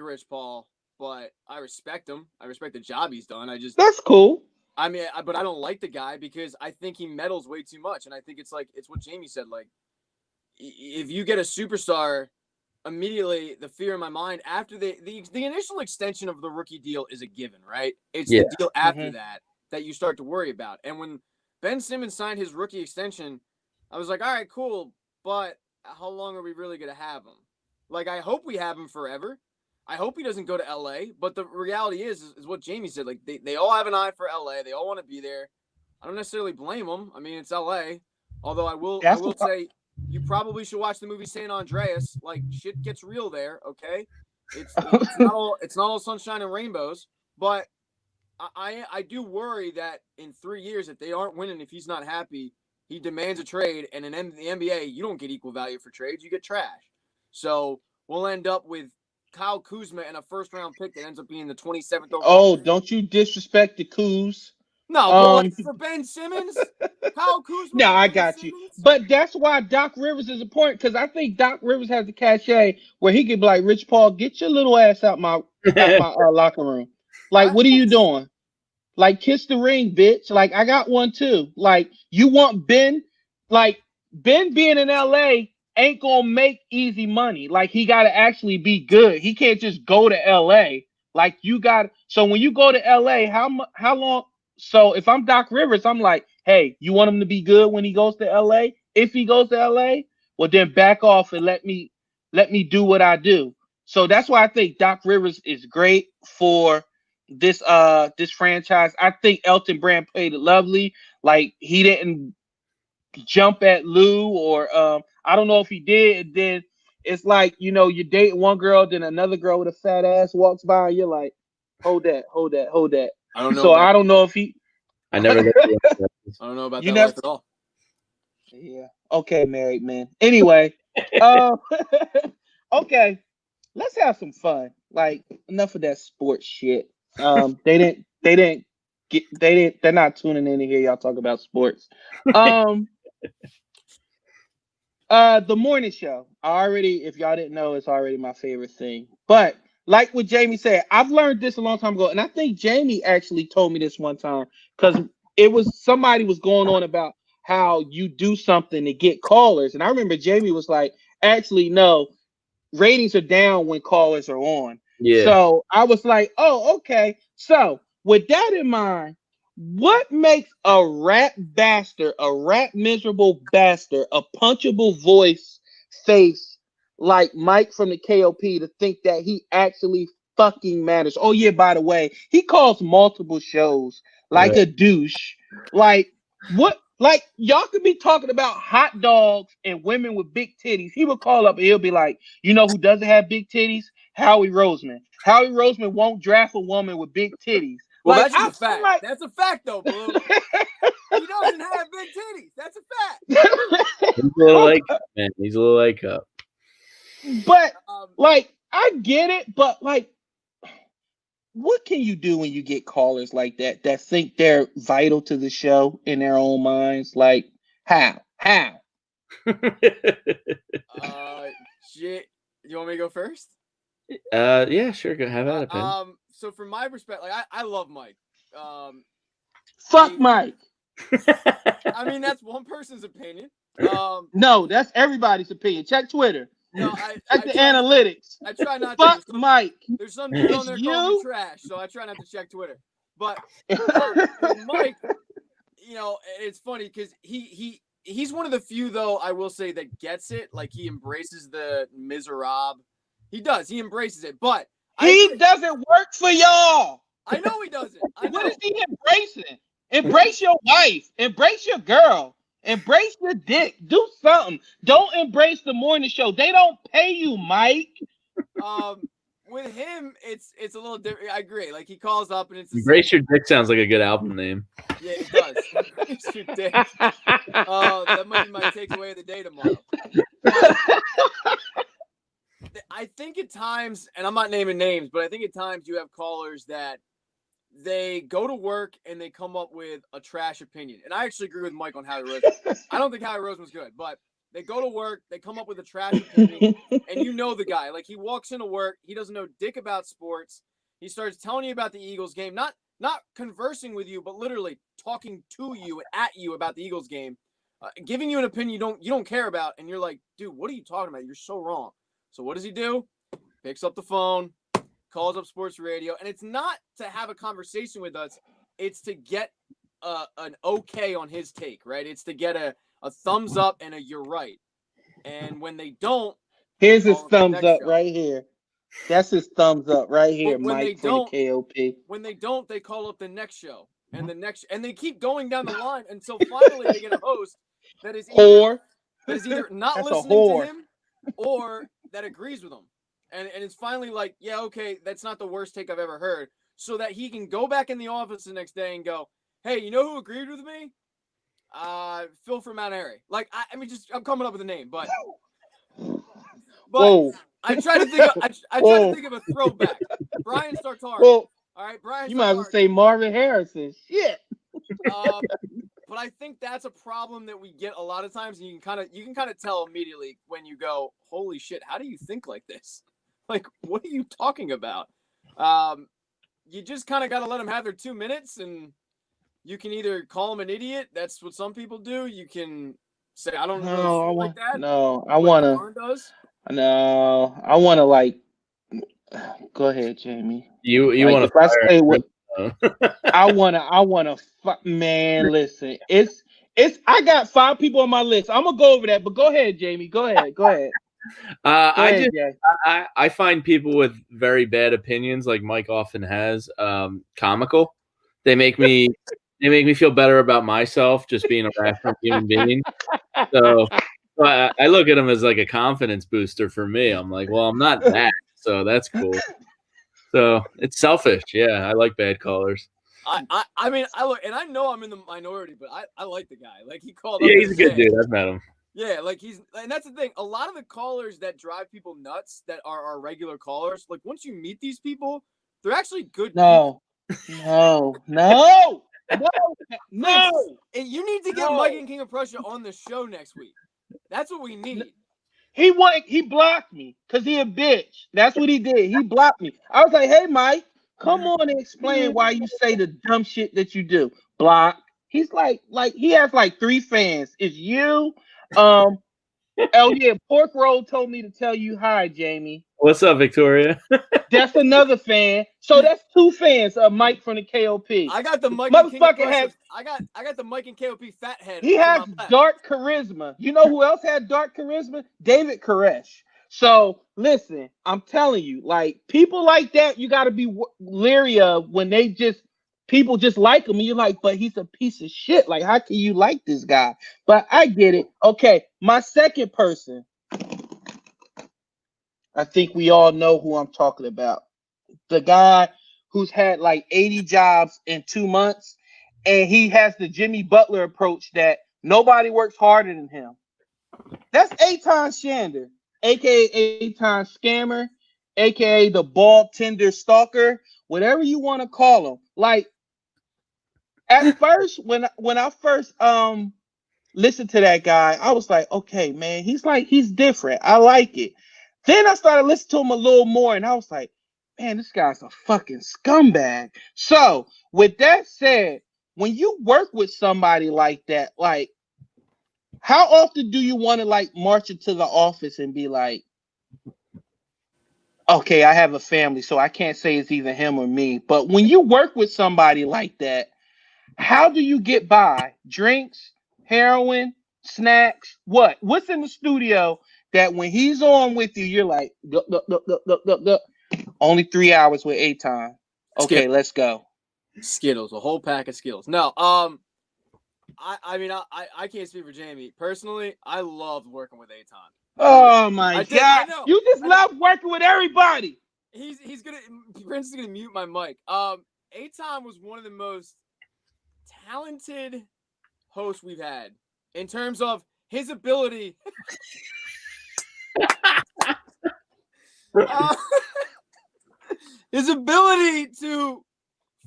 Rich Paul, but I respect him. I respect the job he's done. That's cool. I mean, but I don't like the guy because I think he meddles way too much, and I think it's what Jamie said. Like, if you get a superstar, immediately the fear in my mind after the initial extension of the rookie deal is a given, right? It's the deal after that you start to worry about. And when Ben Simmons signed his rookie extension, I was like, all right, cool, but how long are we really going to have him? Like, I hope we have him forever. I hope he doesn't go to LA, but the reality is what Jamie said. Like, they all have an eye for LA. They all want to be there. I don't necessarily blame them. I mean, it's LA. Although I will say you probably should watch the movie San Andreas. Like, shit gets real there, okay? It's not all sunshine and rainbows, but I do worry that in 3 years, if they aren't winning, if he's not happy, he demands a trade, and in the NBA, you don't get equal value for trades, you get trash. So we'll end up with Kyle Kuzma and a first-round pick that ends up being the 27th overall. Oh, don't you disrespect the Kuz. No, but for Ben Simmons, Kyle Kuzma. No, I got you. But that's why Doc Rivers is important, because I think Doc Rivers has the cachet where he could be like, Rich Paul, get your little ass out my locker room. Like, what are you doing? Like, kiss the ring, bitch. Like, I got one too. Like, you want Ben? Like, Ben being in LA ain't gonna make easy money. Like, he got to actually be good. He can't just go to LA. Like, you got. So when you go to LA, how long? So if I'm Doc Rivers, I'm like, hey, you want him to be good when he goes to LA? If he goes to LA, well, then back off and let me do what I do. So that's why I think Doc Rivers is great for this franchise. I think Elton Brand played it lovely. Like, he didn't jump at Lou, or I don't know if he did. Then it's like, you're dating one girl, then another girl with a fat ass walks by, and you're like, hold that. I don't know. So I don't know if he. I never. I don't know about that life at all. Yeah. Okay, married man. Anyway, okay, let's have some fun. Like, enough of that sports shit. They're not tuning in to hear y'all talk about sports. The morning show. If y'all didn't know, it's already my favorite thing. But like what Jamie said, I've learned this a long time ago, and I think Jamie actually told me this one time, because somebody was going on about how you do something to get callers, and I remember Jamie was like, actually, no, ratings are down when callers are on. Yeah. So I was like, oh, okay. So with that in mind, what makes a rat bastard, a rat miserable bastard, a punchable face like Mike from the KOP to think that he actually fucking matters. Oh yeah, by the way, he calls multiple shows like a douche. Like what? Like y'all could be talking about hot dogs and women with big titties. He would call up and he'll be like, you know who doesn't have big titties? Howie Roseman. Howie Roseman won't draft a woman with big titties. Well, Like, that's just a fact. like, That's a fact, though, Blue. He doesn't have big titties. That's a fact. He's a little A cup, man. He's a little A cup. But like, I get it, but like, what can you do when you get callers like that think they're vital to the show in their own minds? Like, how? Shit. You want me to go first? Yeah, sure. Go have at it, Pin. So from my perspective, like I love Mike. Fuck Mike. I mean, that's one person's opinion. No, that's everybody's opinion. Check Twitter. No, check the analytics. I try not to. Fuck Fuck Mike. There's some people on there calling me trash, so I try not to check Twitter. But Mike, you know, it's funny because he's one of the few, though, I will say, that gets it. Like, he embraces the miserable. He does. He embraces it. But he doesn't work for y'all. I know he doesn't. What is he embracing? Embrace your wife. Embrace your girl. Embrace your dick. Do something. Don't embrace the morning show. They don't pay you, Mike. With him, it's a little different. I agree. Like, he calls up and it's Embrace Your Dick sounds like a good album name. Yeah, it does. Embrace Your Dick. That might take away the day tomorrow. I think at times, and I'm not naming names, but I think at times you have callers that they go to work and they come up with a trash opinion. And I actually agree with Mike on Howie Roseman. I don't think Howie Roseman's good, but they go to work, they come up with a trash opinion, and you know the guy. Like, he walks into work, he doesn't know dick about sports. He starts telling you about the Eagles game, not conversing with you, but literally talking to you and at you about the Eagles game, giving you an opinion you don't care about, and you're like, dude, what are you talking about? You're so wrong. So what does he do? Picks up the phone, calls up sports radio, and it's not to have a conversation with us. It's to get an okay on his take, right? It's to get a thumbs up and a you're right. And when they don't, here's his thumbs up right here. That's his thumbs up right here, Mike from the KOP. When they don't, they call up the next show and the next, and they keep going down the line until finally they get a host that is either not listening to him or that agrees with him. And it's finally like, yeah, okay, that's not the worst take I've ever heard. So that he can go back in the office the next day and go, hey, you know who agreed with me? Phil from Mount Airy. Like, I mean, I'm coming up with a name, but I try to think of a throwback. Brian Startari. All right, Brian. You might as well say Marvin Harrison. Shit. But I think that's a problem that we get a lot of times, and you can kind of tell immediately when you go, holy shit, how do you think like this? Like, what are you talking about? You just kind of got to let them have their 2 minutes, and you can either call them an idiot. That's what some people do. You can say, I don't know like that. No, I want to like, go ahead, Jamie. You want to say what? I wanna fuck, man. Listen, it's I got 5 people on my list. I'm gonna go over that, but go ahead, Jamie. Go ahead. I find people with very bad opinions, like Mike often has, comical. They make me feel better about myself just being a rational human being. So I look at them as like a confidence booster for me. I'm like, well, I'm not that, so that's cool. So it's selfish. Yeah, I like bad callers. I mean, I look, and I know I'm in the minority, but I like the guy. Like, he called. Yeah, he's a good dude. I've met him. Yeah, like and that's the thing. A lot of the callers that drive people nuts that are our regular callers, like, once you meet these people, they're actually good people. No. And you need to get Mike and King of Prussia on the show next week. That's what we need. He blocked me because he a bitch. That's what he did. He blocked me. I was like, hey, Mike, come on and explain why you say the dumb shit that you do. Block. He's like he has like 3 fans. It's you. Oh yeah, Pork Roll told me to tell you hi, Jamie. What's up, Victoria? That's another fan. So that's 2 fans of Mike from the KOP. I got the Mike and King of Prussia. I got the Mike and KOP fathead. He has dark charisma. You know who else had dark charisma? David Koresh. So listen, I'm telling you, like people like that, you got to be leery of when they just people just like him, and you're like, but he's a piece of shit. Like, how can you like this guy? But I get it. Okay, my second person, I think we all know who I'm talking about. The guy who's had like 80 jobs in 2 months, and he has the Jimmy Butler approach that nobody works harder than him. That's Eitan Shander, aka Eitan Scammer, aka the bald tender stalker, whatever you want to call him. Like at first, when I first listened to that guy, I was like, okay, man, he's different. I like it. Then I started listening to him a little more, and I was like, man, this guy's a fucking scumbag. So with that said, when you work with somebody like that, like how often do you want to like march into the office and be like, okay, I have a family, so I can't say it's either him or me. But when you work with somebody like that, how do you get by? Drinks, heroin, snacks, what? What's in the studio that when he's on with you, you're like, only 3 hours with Eitan. Okay, let's go. Skittles, a whole pack of Skittles. No, I mean, I can't speak for Jamie. Personally, I loved working with Eitan. Oh my God. I know. You just love working with everybody. Prince is gonna mute my mic. Eitan was one of the most talented hosts we've had in terms of his ability. His ability to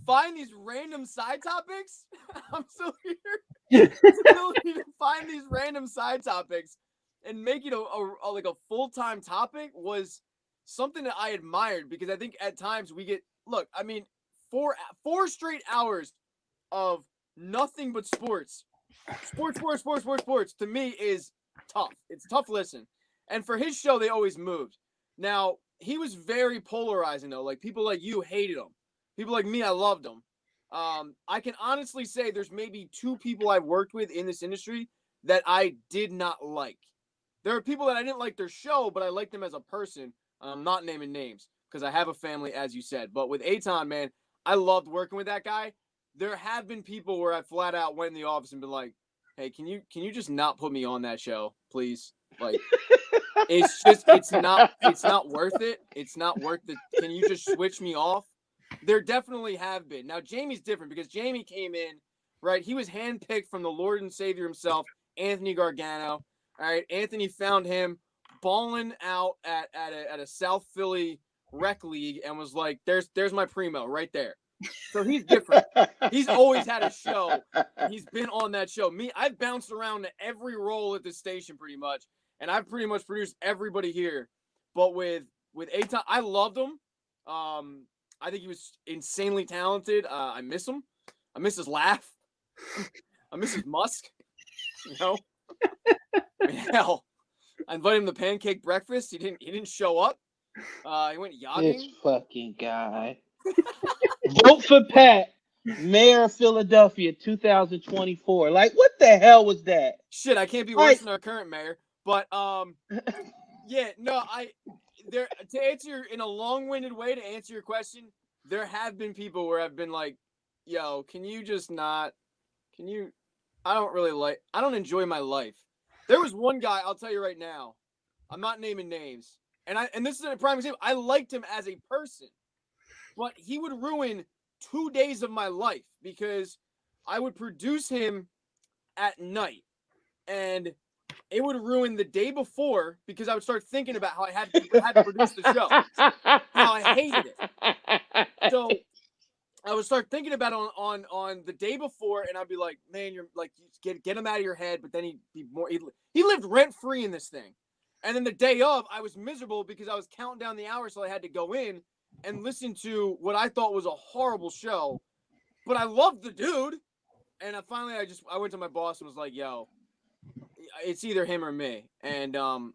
find these random side topics. I'm still here. His ability to find these random side topics and make it a full-time topic was something that I admired, because I think at times we get, look, I mean, four straight hours of nothing but sports to me is tough. It's a tough listen. And for his show, they always moved. Now, he was very polarizing, though. Like, people like you hated him. People like me, I loved him. I can honestly say there's maybe 2 people I've worked with in this industry that I did not like. There are people that I didn't like their show, but I liked them as a person. I'm not naming names because I have a family, as you said. But with Eitan, man, I loved working with that guy. There have been people where I flat out went in the office and been like, hey, can you just not put me on that show, please? Like, it's not worth it. It's not worth it. Can you just switch me off? There definitely have been. Now, Jamie's different because Jamie came in, right? He was handpicked from the Lord and Savior himself, Anthony Gargano. All right, Anthony found him balling out at a South Philly rec league and was like, there's my primo right there. So he's different. He's always had a show. And he's been on that show. Me, I've bounced around to every role at this station pretty much, and I've pretty much produced everybody here. But with Eitan, I loved him. I think he was insanely talented. I miss him. I miss his laugh. I miss his musk. You know, I mean, hell, I invited him to pancake breakfast. He didn't show up. He went jogging. This fucking guy. Vote for Pat, Mayor of Philadelphia, 2024. Like, what the hell was that? Shit, I can't be worse than our current mayor. But yeah, no, to answer in a long-winded way to answer your question, there have been people where I've been like, yo, can you just not? I don't enjoy my life. There was one guy, I'll tell you right now. I'm not naming names. And this is a prime example. I liked him as a person. But he would ruin 2 days of my life because I would produce him at night, and it would ruin the day before because I would start thinking about how I had to produce the show, how I hated it. So I would start thinking about it on the day before, and I'd be like, man, you're like, get him out of your head. But then he lived rent free in this thing, and then the day of, I was miserable because I was counting down the hours, so I had to go in and listen to what I thought was a horrible show, but I loved the dude. And I went to my boss and was like, yo, it's either him or me. And I'm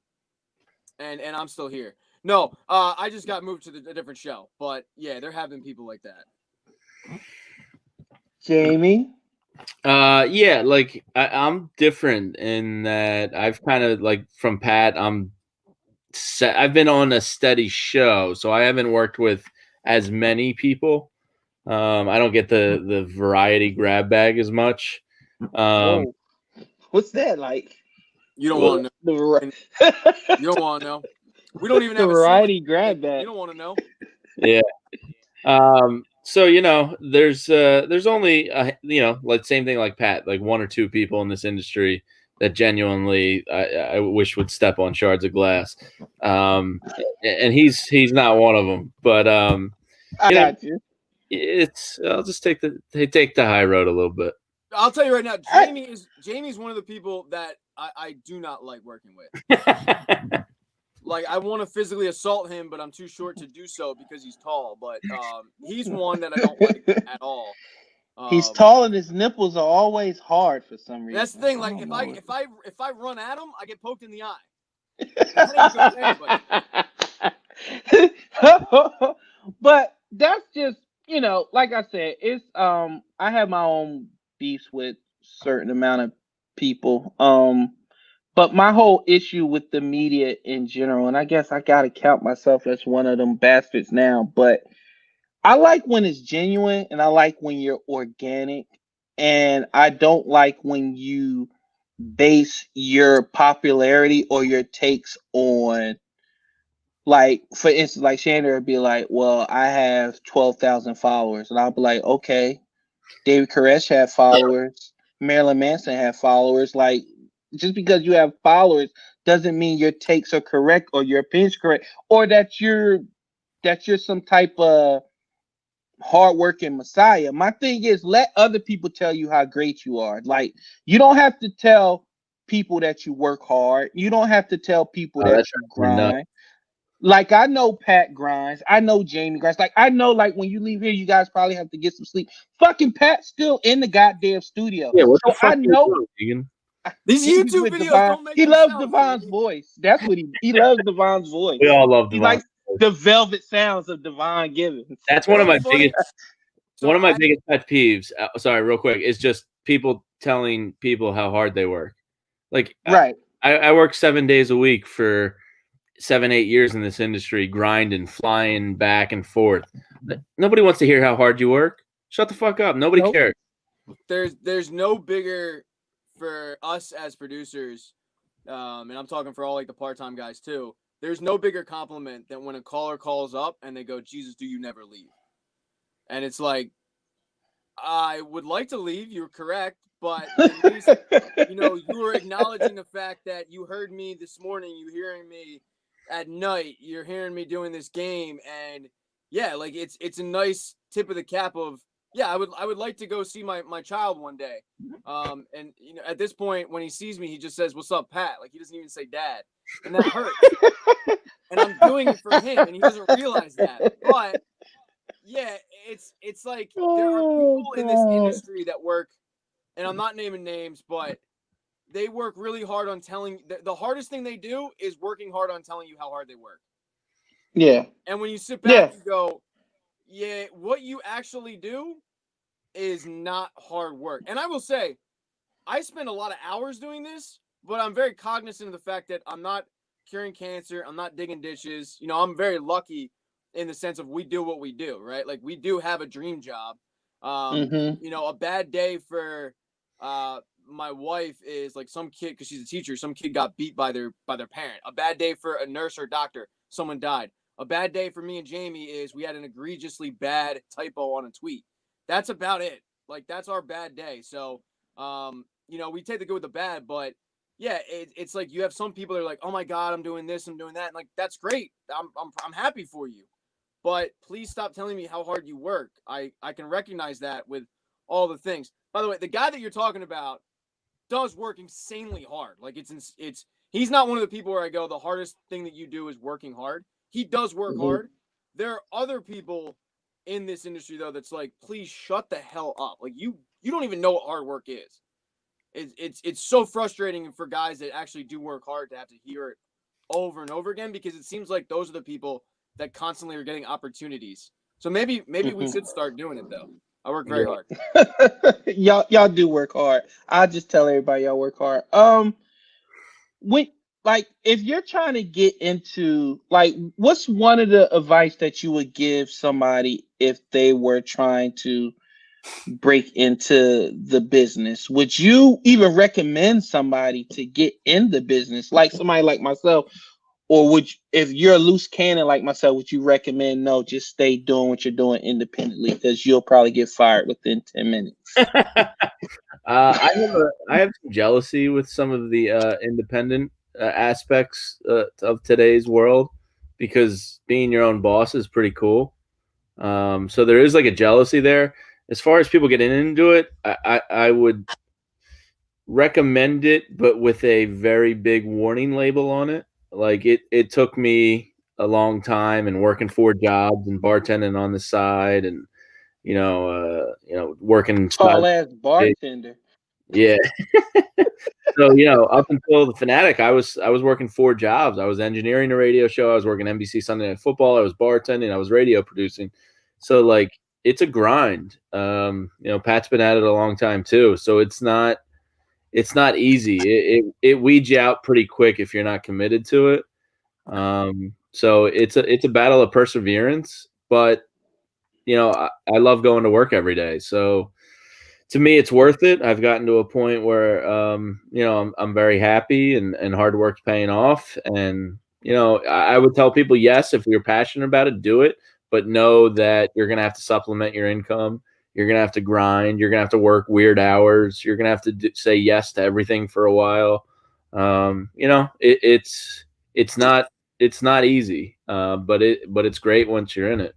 still here. No, I just got moved to a different show, but yeah, there have been people like that. Jamie? Yeah, like I'm different in that I've kind of like from Pat, I'm I've been on a steady show, so I haven't worked with as many people. I don't get the variety grab bag as much. What's that like? You don't want to know. You don't want to know. We don't even have a variety grab bag. You don't want to know. Yeah. So there's only like same thing like Pat, like one or two people in this industry that genuinely I wish would step on shards of glass. And he's not one of them. But I got you. I'll just take the high road a little bit. I'll tell you right now, Jamie's one of the people that I do not like working with. Like, I want to physically assault him, but I'm too short to do so because he's tall. But he's one that I don't like at all. He's tall and his nipples are always hard for some reason. That's the thing. Like, if I run at him, I get poked in the eye. But that's just, like I said, it's I have my own beefs with certain amount of people. But my whole issue with the media in general, and I guess I gotta count myself as one of them bastards now, but I like when it's genuine and I like when you're organic, and I don't like when you base your popularity or your takes on, like, for instance, like Shander would be like, well, I have 12,000 followers, and I'll be like, okay, David Koresh had followers, Marilyn Manson had followers. Like, just because you have followers doesn't mean your takes are correct or your opinions correct, or that you're some type of hardworking messiah. My thing is, let other people tell you how great you are. Like, you don't have to tell people that you work hard. You don't have to tell people that you grind. Like, I know Pat grinds. I know Jamie grinds. Like, I know, like, when you leave here, you guys probably have to get some sleep. Fucking Pat's still in the goddamn studio. Yeah, what the so fuck I know. Egan? These YouTube videos don't make He loves sound, Devon's baby. voice. That's what he loves Devon's voice. We all love Devon. He likes the velvet sounds of Devon Givens. That's one of my biggest pet peeves. Sorry, real quick, is just people telling people how hard they work. Like, right. I work 7 days a week for 7-8 years in this industry, grinding, flying back and forth. Nobody wants to hear how hard you work. Shut the fuck up. Nobody cares. There's no bigger for us as producers, and I'm talking for all like the part-time guys too. There's no bigger compliment than when a caller calls up and they go, "Jesus, do you never leave?" And it's like, I would like to leave. You're correct, but at least, you were acknowledging the fact that you heard me this morning. You hearing me at night. You're hearing me doing this game, and yeah, like it's a nice tip of the cap of. Yeah, I would like to go see my child one day. And at this point, when he sees me, he just says, "What's up, Pat?" Like, he doesn't even say dad. And that hurts. And I'm doing it for him, and he doesn't realize that. But yeah, it's like there are people in this industry that work, and I'm not naming names, but they work really hard on telling the hardest thing they do is working hard on telling you how hard they work. Yeah. And when you sit back and go, yeah, what you actually do is not hard work. And I will say, I spend a lot of hours doing this, but I'm very cognizant of the fact that I'm not curing cancer. I'm not digging ditches. I'm very lucky in the sense of we do what we do, right? Like, we do have a dream job. A bad day for my wife is like some kid, because she's a teacher, some kid got beat by their parent. A bad day for a nurse or doctor, someone died. A bad day for me and Jamie is we had an egregiously bad typo on a tweet. That's about it. Like, that's our bad day. So, we take the good with the bad, but yeah, it's like you have some people that are like, oh my God, I'm doing this, I'm doing that. And like, that's great. I'm happy for you, but please stop telling me how hard you work. I can recognize that with all the things. By the way, the guy that you're talking about does work insanely hard. Like, he's not one of the people where I go, the hardest thing that you do is working hard. He does work hard. There are other people in this industry, though, that's like, please shut the hell up. Like, you don't even know what hard work is. It's so frustrating for guys that actually do work hard to have to hear it over and over again, because it seems like those are the people that constantly are getting opportunities. So maybe we should start doing it, though. I work very hard. y'all do work hard. I'll just tell everybody y'all work hard. like if you're trying to get into like what's one of the advice that you would give somebody if they were trying to break into the business? Would you even recommend somebody to get in the business, like somebody like myself? Or would you, if you're a loose cannon like myself, would you recommend no, just stay doing what you're doing independently because you'll probably get fired within 10 minutes? I have some jealousy with some of the independent aspects of today's world because being your own boss is pretty cool. So there is like a jealousy there. As far as people getting into it, I would recommend it, but with a very big warning label on it. Like it took me a long time and working 4 jobs and bartending on the side and working Tall ass bartender. yeah. So, up until the Fanatic, I was working 4 jobs. I was engineering a radio show. I was working NBC Sunday Night Football. I was bartending. I was radio producing. So, like, it's a grind. Pat's been at it a long time too. So it's not easy. It weeds you out pretty quick if you're not committed to it. So it's a battle of perseverance. But I love going to work every day. So to me, it's worth it. I've gotten to a point where, I'm very happy and hard work's paying off. And, I would tell people, yes, if you're passionate about it, do it, but know that you're going to have to supplement your income. You're going to have to grind. You're going to have to work weird hours. You're going to have to say yes to everything for a while. It's not easy, but it's great once you're in it.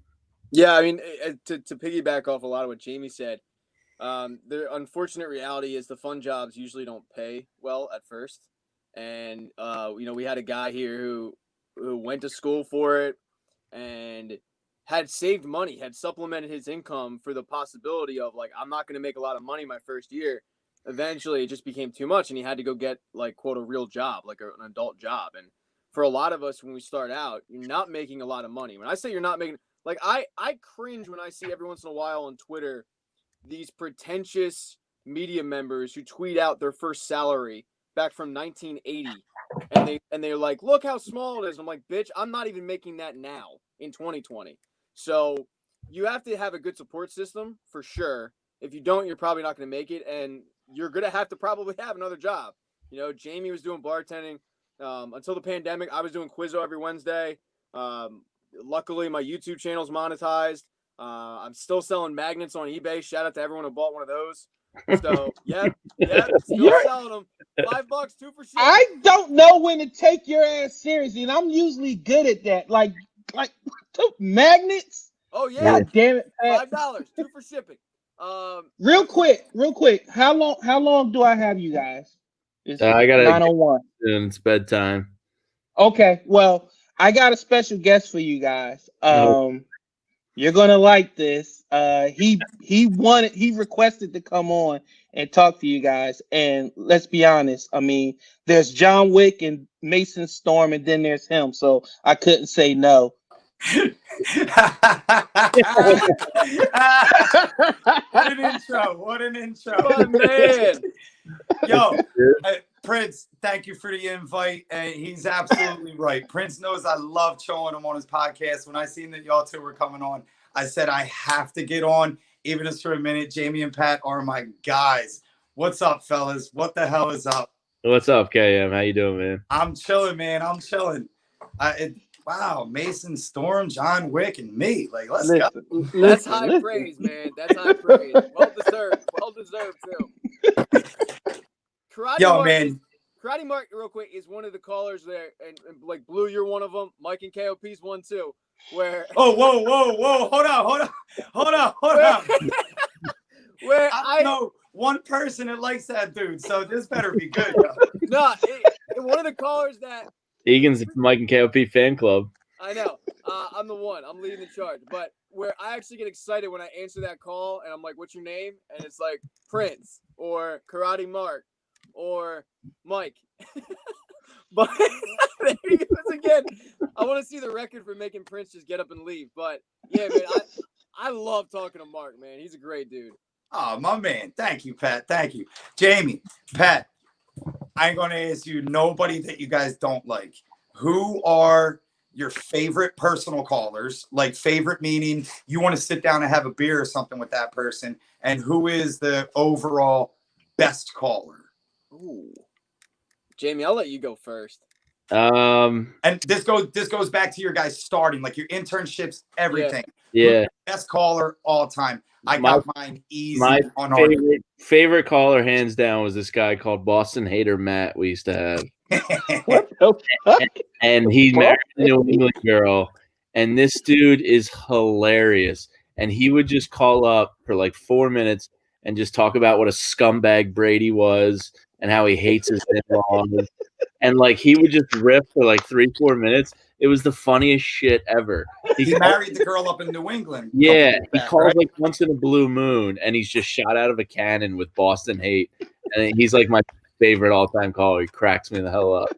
Yeah, I mean, to piggyback off a lot of what Jamie said, the unfortunate reality is the fun jobs usually don't pay well at first. And, we had a guy here who went to school for it and had saved money, had supplemented his income for the possibility of like, I'm not going to make a lot of money my first year. Eventually it just became too much and he had to go get like, quote, a real job, like an adult job. And for a lot of us, when we start out, you're not making a lot of money. When I say you're not making, like, I cringe when I see every once in a while on Twitter these pretentious media members who tweet out their first salary back from 1980 and they're like, look how small it is. I'm like, bitch, I'm not even making that now in 2020. So you have to have a good support system for sure. If you don't, you're probably not going to make it, and you're going to have to probably have another job. Jamie was doing bartending until the pandemic. I was doing Quizzo every Wednesday. Luckily, my YouTube channel's monetized. I'm still selling magnets on eBay. Shout out to everyone who bought one of those. So, yeah, still selling them. $5, 2 for shipping. I don't know when to take your ass seriously, and I'm usually good at that. Like magnets. Oh yeah, God damn it, Pat. $5, 2 for shipping. Real quick. How long do I have you guys? It's I got 9:01. It's bedtime. Okay, well, I got a special guest for you guys. You're gonna like this. He requested to come on and talk to you guys. And let's be honest, I mean, there's John Wick and Mason Storm, and then there's him. So I couldn't say no. What an intro. Oh, man. Yo, Prince, thank you for the invite. And he's absolutely right. Prince knows I love showing him on his podcast. When I seen that y'all two were coming on, I said I have to get on, even just for a minute. Jamie and Pat are my guys. What's up, fellas? What the hell is up? What's up, KM? How you doing, man? I'm chilling, man. I'm chilling. Wow, Mason Storm, John Wick, and me. Like, let's go. That's high praise, man. That's high praise. Well deserved too. Karate Mark, real quick, is one of the callers there, and like Blue, you're one of them. Mike and KOP's one too. Where? Oh, whoa! Hold on. Where I know one person that likes that dude, so this better be good. Yo. No, one of the callers that. Egan's Mike and KOP fan club. I know. I'm the one. I'm leading the charge. But where I actually get excited when I answer that call and I'm like, what's your name? And it's like Prince or Karate Mark or Mike. But there he goes again. I want to see the record for making Prince just get up and leave. But yeah, man, I love talking to Mark, man. He's a great dude. Oh, my man. Thank you, Pat. Thank you. Jamie, Pat. I'm going to ask you nobody that you guys don't like. Who are your favorite personal callers? Like favorite meaning you want to sit down and have a beer or something with that person. And who is the overall best caller? Ooh. Jamie, I'll let you go first. And this goes back to your guys starting, like your internships, everything. Yeah. Best caller all time. I got mine easy. My unargued. favorite caller, hands down, was this guy called Boston Hater Matt. We used to have, What the fuck? and he married a New England girl. And this dude is hilarious. And he would just call up for like 4 minutes and just talk about what a scumbag Brady was and how he hates his in-laws. And like he would just riff for like 3-4 minutes. It was the funniest shit ever. He married the girl up in New England. Yeah, he calls like once in a blue moon, and he's just shot out of a cannon with Boston hate. And he's like my favorite all-time caller. He cracks me the hell up.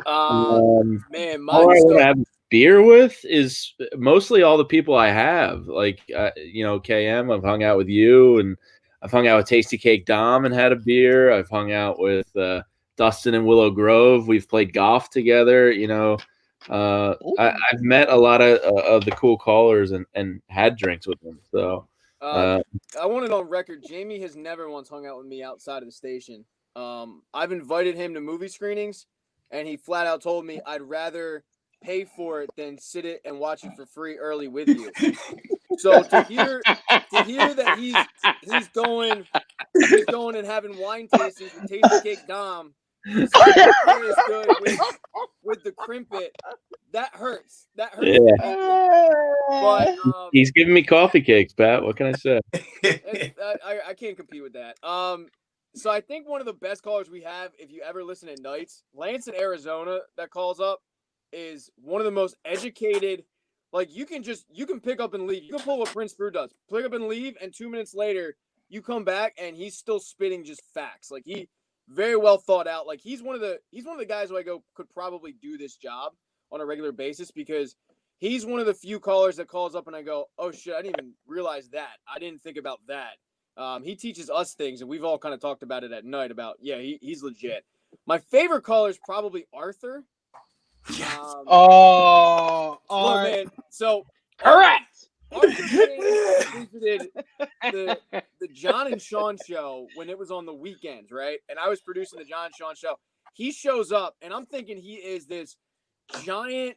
Man, all I want to have beer with is mostly all the people I have. Like, KM, I've hung out with you, and I've hung out with Tasty Cake Dom and had a beer. I've hung out with Dustin and Willow Grove. We've played golf together, I've met a lot of the cool callers and had drinks with them. So I want it on record. Jamie has never once hung out with me outside of the station. I've invited him to movie screenings, and he flat out told me I'd rather pay for it than sit it and watch it for free early with you. So to hear that he's going and having wine tastings with Tasty Cake Dom, is good with the crimpet. That hurts. Yeah. But he's giving me coffee cakes, Pat. What can I say? I can't compete with that. So I think one of the best callers we have, if you ever listen at nights, Lance in Arizona that calls up is one of the most educated. Like you can pick up and leave. You can pull what Prince Brew does. Pick up and leave, and 2 minutes later you come back and he's still spitting just facts. Like he very well thought out. Like he's one of the guys who I go could probably do this job on a regular basis, because he's one of the few callers that calls up and I go, oh shit, I didn't even realize that. I didn't think about that. He teaches us things, and we've all kind of talked about it at night about, he's legit. My favorite caller is probably Arthur. Look, man. So correct. Arthur visited the John and Sean show when it was on the weekends, right? And I was producing the John and Sean show. He shows up, and I'm thinking he is this giant,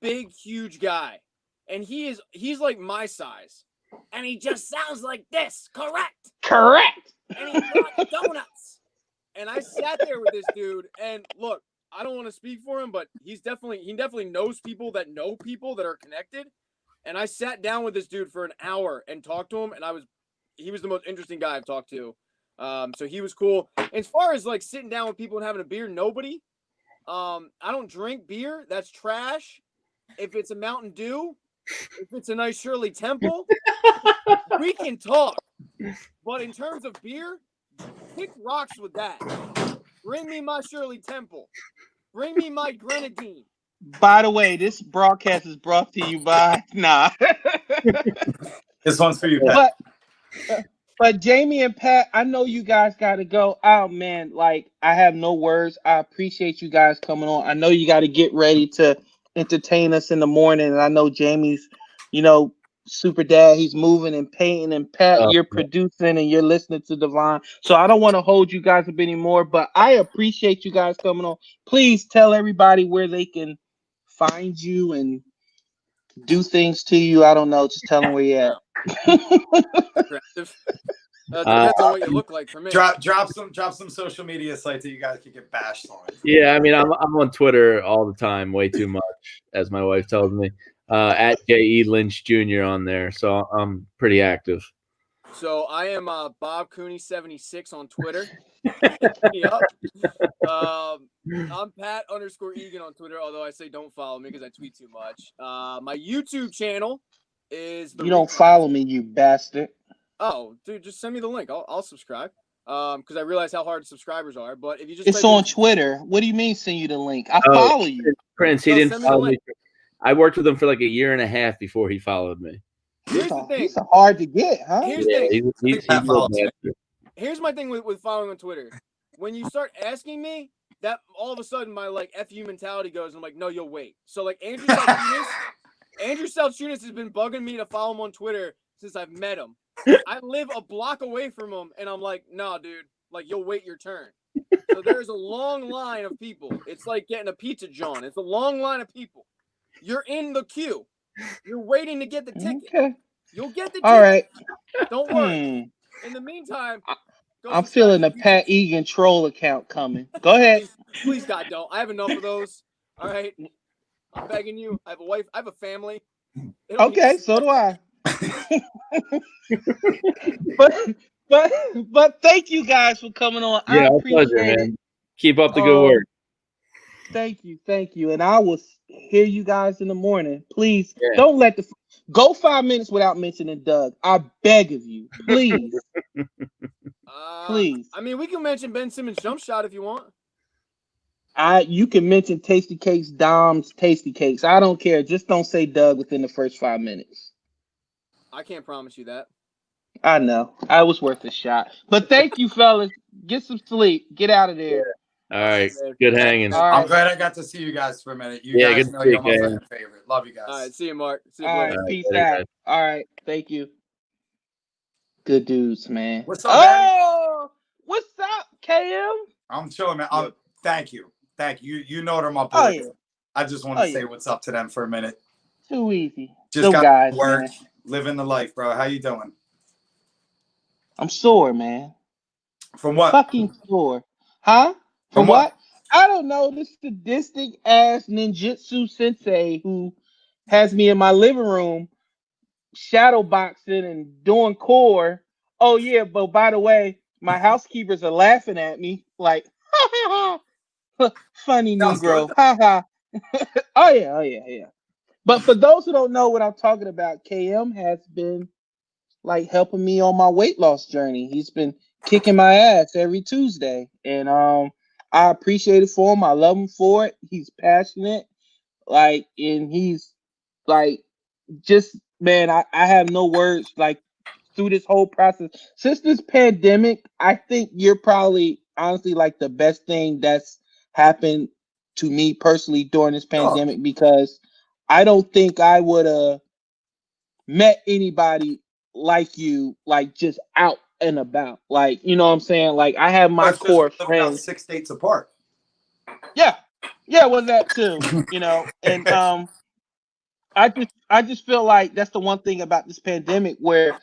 big, huge guy. And he's like my size. And he just sounds like this. Correct. And he brought donuts. And I sat there with this dude, and look, I don't want to speak for him, but he definitely knows people that know people that are connected. And I sat down with this dude for an hour and talked to him, and he was the most interesting guy I've talked to. So he was cool. As far as like sitting down with people and having a beer, nobody. I don't drink beer. That's trash. If it's a Mountain Dew, if it's a nice Shirley Temple, we can talk. But in terms of beer, kick rocks with that. Bring me my Shirley Temple. Bring me my grenadine. By the way, this broadcast is brought to you by This one's for you, Pat. But Jamie and Pat, I know you guys got to go. Oh man, like I have no words. I appreciate you guys coming on. I know you got to get ready to entertain us in the morning, and I know Jamie's, super dad. He's moving and painting, and Pat, you're producing and you're listening to Divine. So I don't want to hold you guys up anymore, but I appreciate you guys coming on. Please tell everybody where they can find you and do things to you. I don't know. Just tell them where you're at. Depends on what you look like for me. Drop some social media sites that you guys can get bashed on. Yeah, I mean, I'm on Twitter all the time, way too much, as my wife tells me. At J.E. Lynch Jr. on there, so I'm pretty active. So I am Bob Cooney 76 on Twitter. I'm Pat _Egan on Twitter, although I say don't follow me because I tweet too much. My YouTube channel is You don't follow me, you bastard. Oh, dude, just send me the link. I'll subscribe. Because I realize how hard subscribers are. But if you just it's on Twitter. What do you mean send you the link? I follow you. Prince, he didn't follow me. I worked with him for like a year and a half before he followed me. Here's the thing. He's hard to get, huh? Here's the thing. He's Here's my thing with following on Twitter. when you start asking me, that all of a sudden my like FU mentality goes. I'm like, no, you'll wait. So like Andrew Saltunis has been bugging me to follow him on Twitter since I've met him. I live a block away from him, and I'm like, nah, dude, like you'll wait your turn. So there's a long line of people. It's like getting a pizza, John. It's a long line of people. You're in the queue. You're waiting to get the ticket. Okay. You'll get the ticket. All right. Don't worry. In the meantime, I'm feeling a Pat Egan troll account coming. Go ahead. Please, God, don't. I have enough of those. All right. I'm begging you. I have a wife. I have a family. Okay, so do I. but thank you guys for coming on. Yeah, I our appreciate pleasure, it. man. Keep up the good work. Thank you. And I will hear you guys in the morning. Please don't let go 5 minutes without mentioning Doug. I beg of you. Please. Please. I mean, we can mention Ben Simmons' jump shot if you want. You can mention Tasty Cakes, Dom's Tasty Cakes. I don't care. Just don't say Doug within the first 5 minutes. I can't promise you that. I know. I was worth a shot. But thank you, fellas. Get some sleep. Get out of there. All right. Good hanging. All right. I'm glad I got to see you guys for a minute. You guys know you're my fucking favorite. Love you guys. All right. See you, Mark. See you, All right. Peace out. All right. Thank you. Good dudes, man. What's up, man? Oh, what's up, KM? I'm chilling, man. Thank you. You know they're my boys. Oh, yeah. I just want to say what's up to them for a minute. Too easy. Just got to work, living the life, bro. How you doing? I'm sore, man. From what? Fucking sore. Huh? From what? I don't know. This sadistic ass ninjutsu sensei who has me in my living room shadow boxing and doing core. Oh yeah, but by the way, my housekeepers are laughing at me like, ha ha ha, funny Negro, ha ha. Oh yeah. But for those who don't know what I'm talking about, KM has been like helping me on my weight loss journey. He's been kicking my ass every Tuesday, and I appreciate it for him. I love him for it. He's passionate, and he's like, just man, I have no words. Like through this whole process since this pandemic, I think you're probably honestly like the best thing that's happened to me personally during this pandemic, because I don't think I would have met anybody like you, like just out and about. Like, you know what I'm saying? Like I have my core friends 6 states apart. Yeah, well that too, and I just feel like that's the one thing about this pandemic where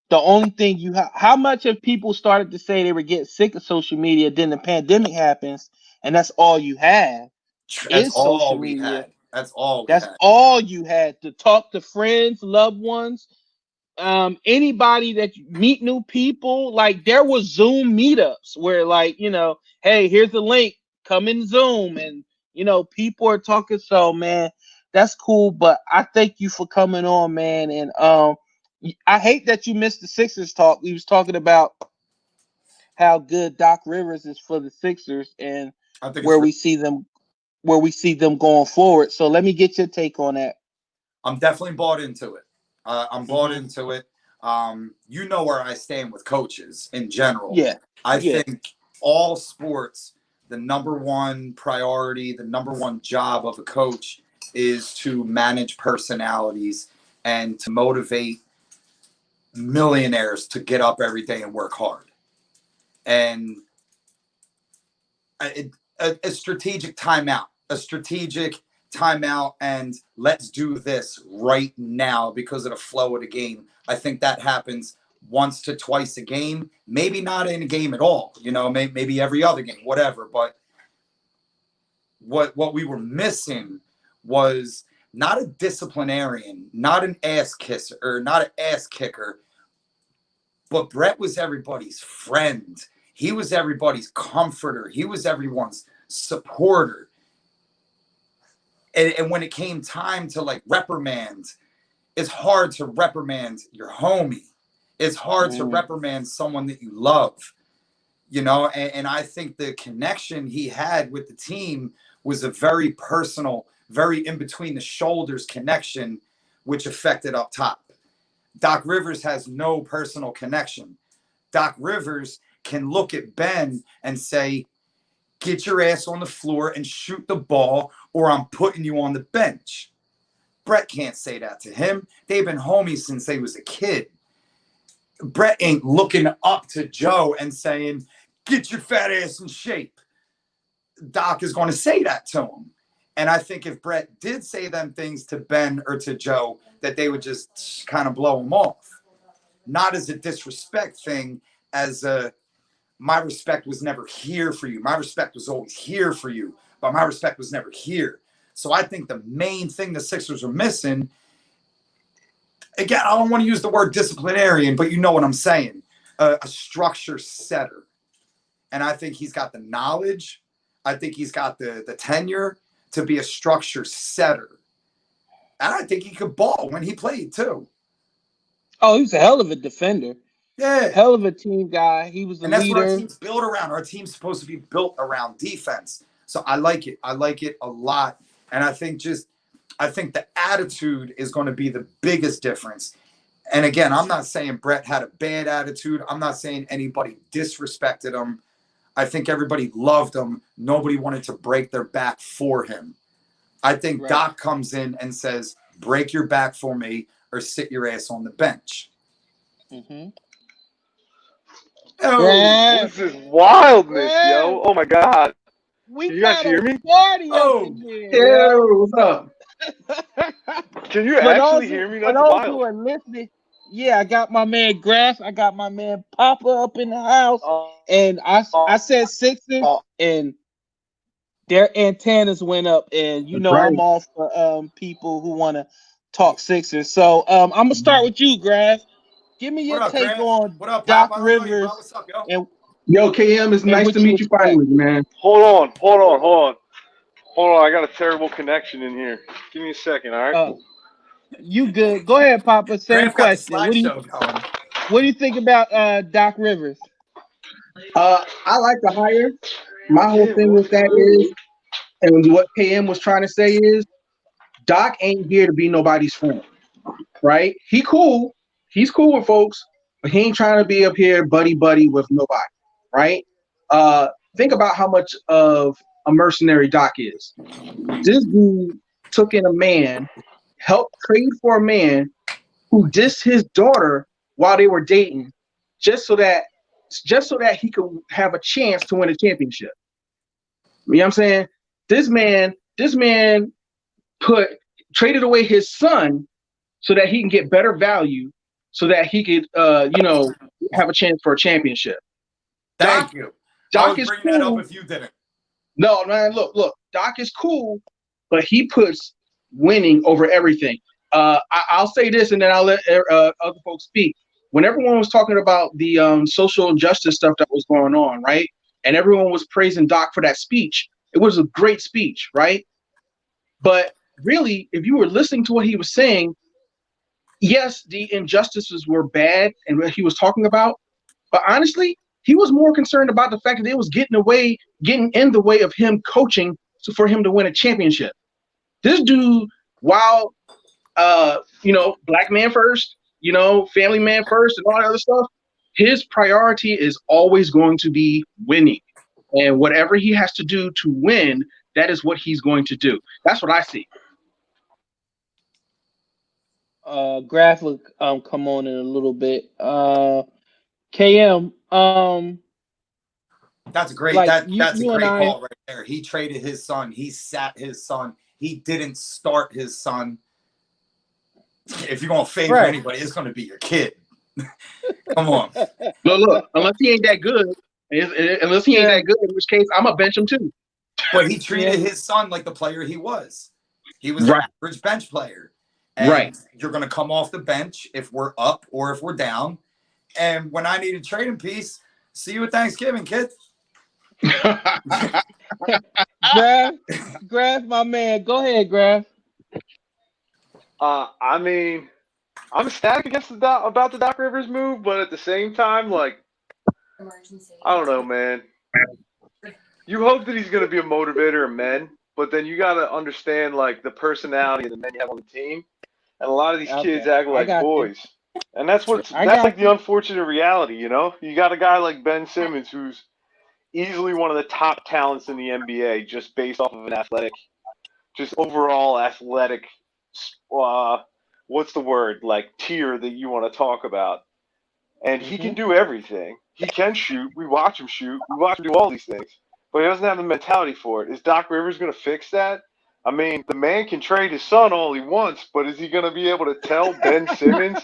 the only thing you have, how much have people started to say they were getting sick of social media, then the pandemic happens and that's all you have is social media. That's all all you had to talk to friends, loved ones, anybody that you meet new people. Like there was Zoom meetups where like, hey, here's the link, come in Zoom, and people are talking. So man, that's cool. But I thank you for coming on, man. And I hate that you missed the Sixers talk. We was talking about how good Doc Rivers is for the Sixers and where we see them going forward. So let me get your take on that. I'm definitely bought into it. I'm bought into it. You know where I stand with coaches in general. Yeah. I think all sports, the number one priority, the number one job of a coach is to manage personalities and to motivate millionaires to get up every day and work hard. And a strategic timeout, and let's do this right now because of the flow of the game. I think that happens once to twice a game, maybe not in a game at all, maybe every other game, whatever. But what we were missing was not a disciplinarian, not an ass kisser, or not an ass kicker, but Brett was everybody's friend. He was everybody's comforter. He was everyone's supporter. And when it came time to like reprimand, it's hard to reprimand your homie. It's hard to reprimand someone that you love, and I think the connection he had with the team was a very personal, very in between the shoulders connection, which affected up top. Doc Rivers has no personal connection. Doc Rivers can look at Ben and say, get your ass on the floor and shoot the ball, or I'm putting you on the bench. Brett can't say that to him. They've been homies since they was a kid. Brett ain't looking up to Joe and saying, get your fat ass in shape. Doc is going to say that to him. And I think if Brett did say them things to Ben or to Joe, that they would just kind of blow him off. Not as a disrespect thing, as a, my respect was never here for you. My respect was always here for you, but my respect was never here. So I think the main thing the Sixers are missing, again, I don't want to use the word disciplinarian, but you know what I'm saying, a structure setter. And I think he's got the knowledge. I think he's got the tenure to be a structure setter. And I think he could ball when he played too. Oh, he was a hell of a defender. Yeah. Hell of a team guy. He was a And that's leader. what our team's built around. Our team's supposed to be built around defense. So I like it. I like it a lot. And I think the attitude is going to be the biggest difference. And again, I'm not saying Brett had a bad attitude. I'm not saying anybody disrespected him. I think everybody loved him. Nobody wanted to break their back for him. I think Right. Doc comes in and says, break your back for me or sit your ass on the bench. Mm-hmm. Oh, Yeah. This is wildness, yo. Oh my God. We Can you guys got hear a me? party Oh. up in here. Yeah, what's up? Can you For actually those hear me? for That's those who wild. are listening, yeah, I got my man Graff, I got my man Papa up in the house, and I said Sixers, and their antennas went up, and you know Right. I'm all for people who want to talk Sixers. So I'm gonna start with you, Graff. Give me your what up, take Grant? on What up, Doc Pop? I don't know you, Rivers bro. What's up, yo? and Yo, KM, it's nice what to you meet you expect. finally, man. Hold on. Hold on. I got a terrible connection in here. Give me a second, all right? You good? Go ahead, Papa. Same Grant got the question. What do slideshow going. you think about Doc Rivers? I like the hire. My whole Damn, thing what's with that going on? is, and what KM was trying to say is, Doc ain't here to be nobody's friend, right? He's cool with folks, but he ain't trying to be up here buddy with nobody, right? Think about how much of a mercenary Doc is. This dude took in a man, helped trade for a man who dissed his daughter while they were dating, just so that he could have a chance to win a championship. You know what I'm saying? This man traded away his son so that he can get better value, so that he could have a chance for a championship. Thank you. I Doc was is bringing that up cool. if you didn't. No, man, look, Doc is cool, but he puts winning over everything. I'll say this, and then I'll let other folks speak. When everyone was talking about the social injustice stuff that was going on, right, and everyone was praising Doc for that speech, it was a great speech, right? But really, if you were listening to what he was saying, yes, the injustices were bad and what he was talking about, but honestly, he was more concerned about the fact that it was getting in the way of him coaching for him to win a championship. This dude, while black man first, family man first, and all that other stuff, his priority is always going to be winning. And whatever he has to do to win, that is what he's going to do. That's what I see. Graph will come on in a little bit. KM, That's great. like That's you a and great I, call right there. He traded his son. He sat his son. He didn't start his son. If you're gonna favor right. anybody, it's gonna be your kid. Come on. Look, unless he ain't that good, in which case I'm gonna bench him too. But he treated his son like the player he was. He was Right. an average bench player. And Right. you're gonna come off the bench if we're up or if we're down. And when I need a trading piece, see you at Thanksgiving, kid. Graph, my man. Go ahead, Graph. I mean, I'm ecstatic about the Doc Rivers move, but at the same time, like, I don't know, man. You hope that he's going to be a motivator of men, but then you got to understand, like, the personality of the men you have on the team. And a lot of these kids act like boys. And that's like the unfortunate reality, you know? You got a guy like Ben Simmons who's easily one of the top talents in the NBA just based off of an athletic, just overall athletic, what's the word, like tier that you want to talk about. And he can do everything. He can shoot. We watch him shoot. We watch him do all these things. But he doesn't have the mentality for it. Is Doc Rivers going to fix that? I mean, the man can trade his son all he wants, but is he going to be able to tell Ben Simmons?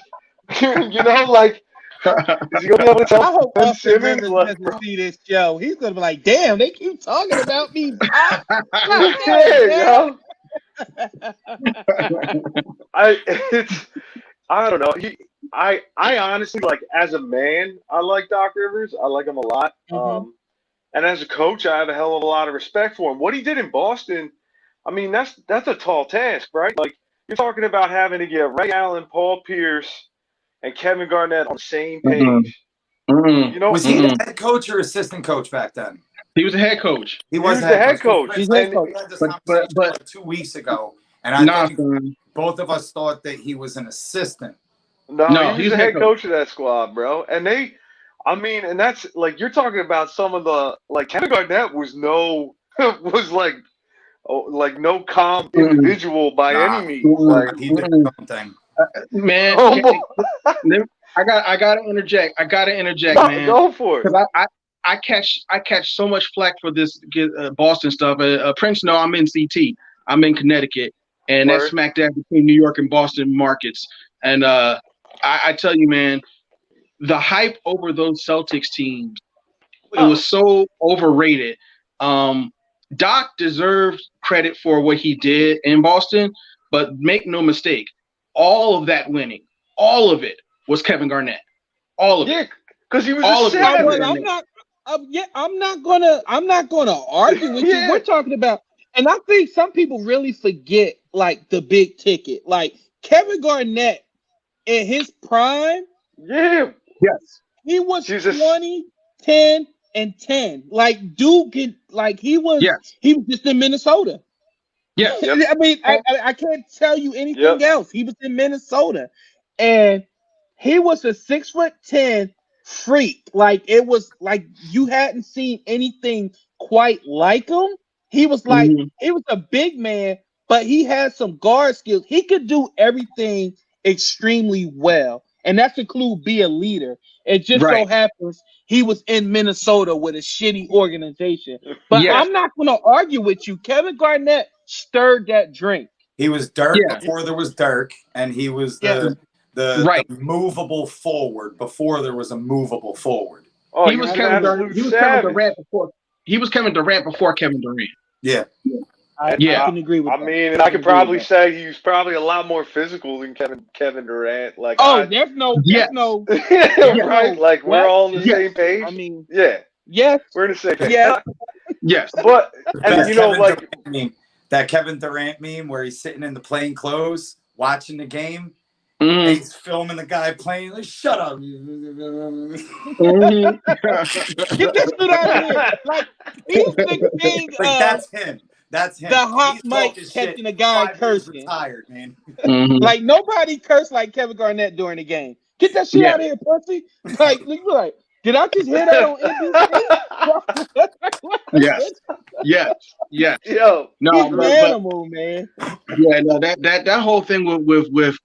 You know, like, is he going to be able to I tell hope Ben Austin Simmons? Rivers Like, doesn't see this show. He's gonna be like, "Damn, they keep talking about me." Pop. yeah, yo. I don't know. I honestly, like, as a man, I like Doc Rivers. I like him a lot. And as a coach, I have a hell of a lot of respect for him. What he did in Boston, I mean, that's a tall task, right? Like, you're talking about having to get Ray Allen, Paul Pierce, and Kevin Garnett on the same page. You know, Was he the head coach or assistant coach back then? He was a head coach. He was the head coach. He's head coach. We had this conversation like 2 weeks ago, and I think both of us thought that he was an assistant. No, he's the head coach of that squad, bro. And and that's like, you're talking about some of the, like, Kevin Garnett was no calm individual by any means. Like, he did something. Man, I gotta interject. Man. Go for it. Because I catch so much flack for this Boston stuff. Prince, no, I'm in CT. I'm in Connecticut, and that's smack dab between New York and Boston markets. And I tell you, man, the hype over those Celtics teams, it was so overrated. Doc deserves credit for what he did in Boston, but make no mistake, all of that winning, all of it was Kevin Garnett. All of it. Because he was all a savage. I'm not gonna argue with you. We're talking about, and I think some people really forget, like, the big ticket. Like, Kevin Garnett in his prime. Yes. He was 20, 10, and 10. Like, dude, he was just in Minnesota. Yeah. I mean, I can't tell you anything else. He was in Minnesota, and he was a 6'10" freak. Like, it was like you hadn't seen anything quite like him. He was like, he was a big man, but he had some guard skills. He could do everything extremely well, and that's include be a leader. It just so happens he was in Minnesota with a shitty organization. But I'm not going to argue with you. Kevin Garnett stirred that drink. He was Dirk before there was Dirk, and he was the movable forward before there was a movable forward. Oh, he was Kevin Durant. He was Kevin Durant before. He was Kevin Durant before Kevin Durant. Yeah. I can agree with that. I mean, and I could probably say he was probably a lot more physical than Kevin Durant. Like, there's no, right? Like, we're all on the same page. I mean, we're in the same page. Yes, but and you know, like that Kevin Durant meme where he's sitting in the plain clothes watching the game. And he's filming the guy playing. Like, shut up! Get this dude out of here! Like, he's the king. Like, that's him. That's him. The hot mic catching a guy cursing. Retired, man. Like, nobody cursed like Kevin Garnett during the game. Get that shit out of here, pussy! Like, you like, did I just hear that on NBC? Yes. Yo, no, he's an animal, man. Yeah, no, that whole thing with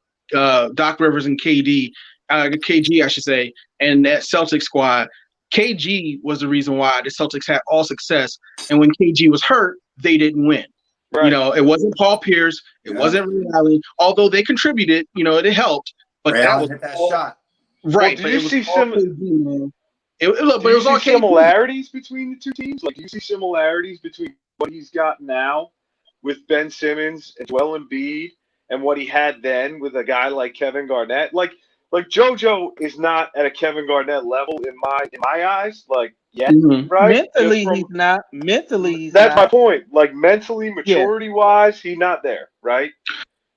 Doc Rivers and KG, I should say, and that Celtics squad. KG was the reason why the Celtics had all success, and when KG was hurt, they didn't win. Right. You know, it wasn't Paul Pierce, it wasn't Ray Allen, although they contributed. You know, it helped, but Ray that was hit that shot. Right. Well, do you see similarities between the two teams? Like, do you see similarities between what he's got now with Ben Simmons and Joel Embiid and what he had then with a guy like Kevin Garnett? Like JoJo is not at a Kevin Garnett level in my eyes. Like, right? Mentally, he's not. That's my point. Like, mentally, maturity-wise, he's not there, right?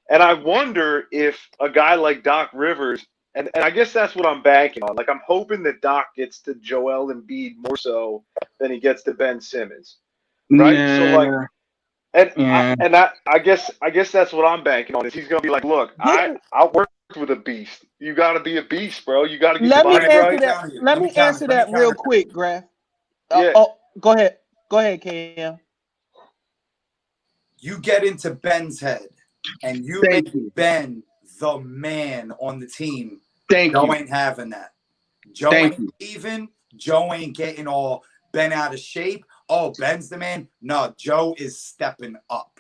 And I wonder if a guy like Doc Rivers, and I guess that's what I'm banking on. Like, I'm hoping that Doc gets to Joel Embiid more so than he gets to Ben Simmons, right? So, like, I guess that's what I'm banking on. Is he's gonna be like, look, I worked with a beast. You got to be a beast, bro. You got to get your body right. Let me answer that real quick, Graf. Go ahead, KM. You get into Ben's head and you Thank make you. Ben the man on the team. Thank Joe you. ain't having that. Joe Thank ain't you. even. Joe ain't getting all Ben out of shape. Oh, Ben's the man. No, Joe is stepping up.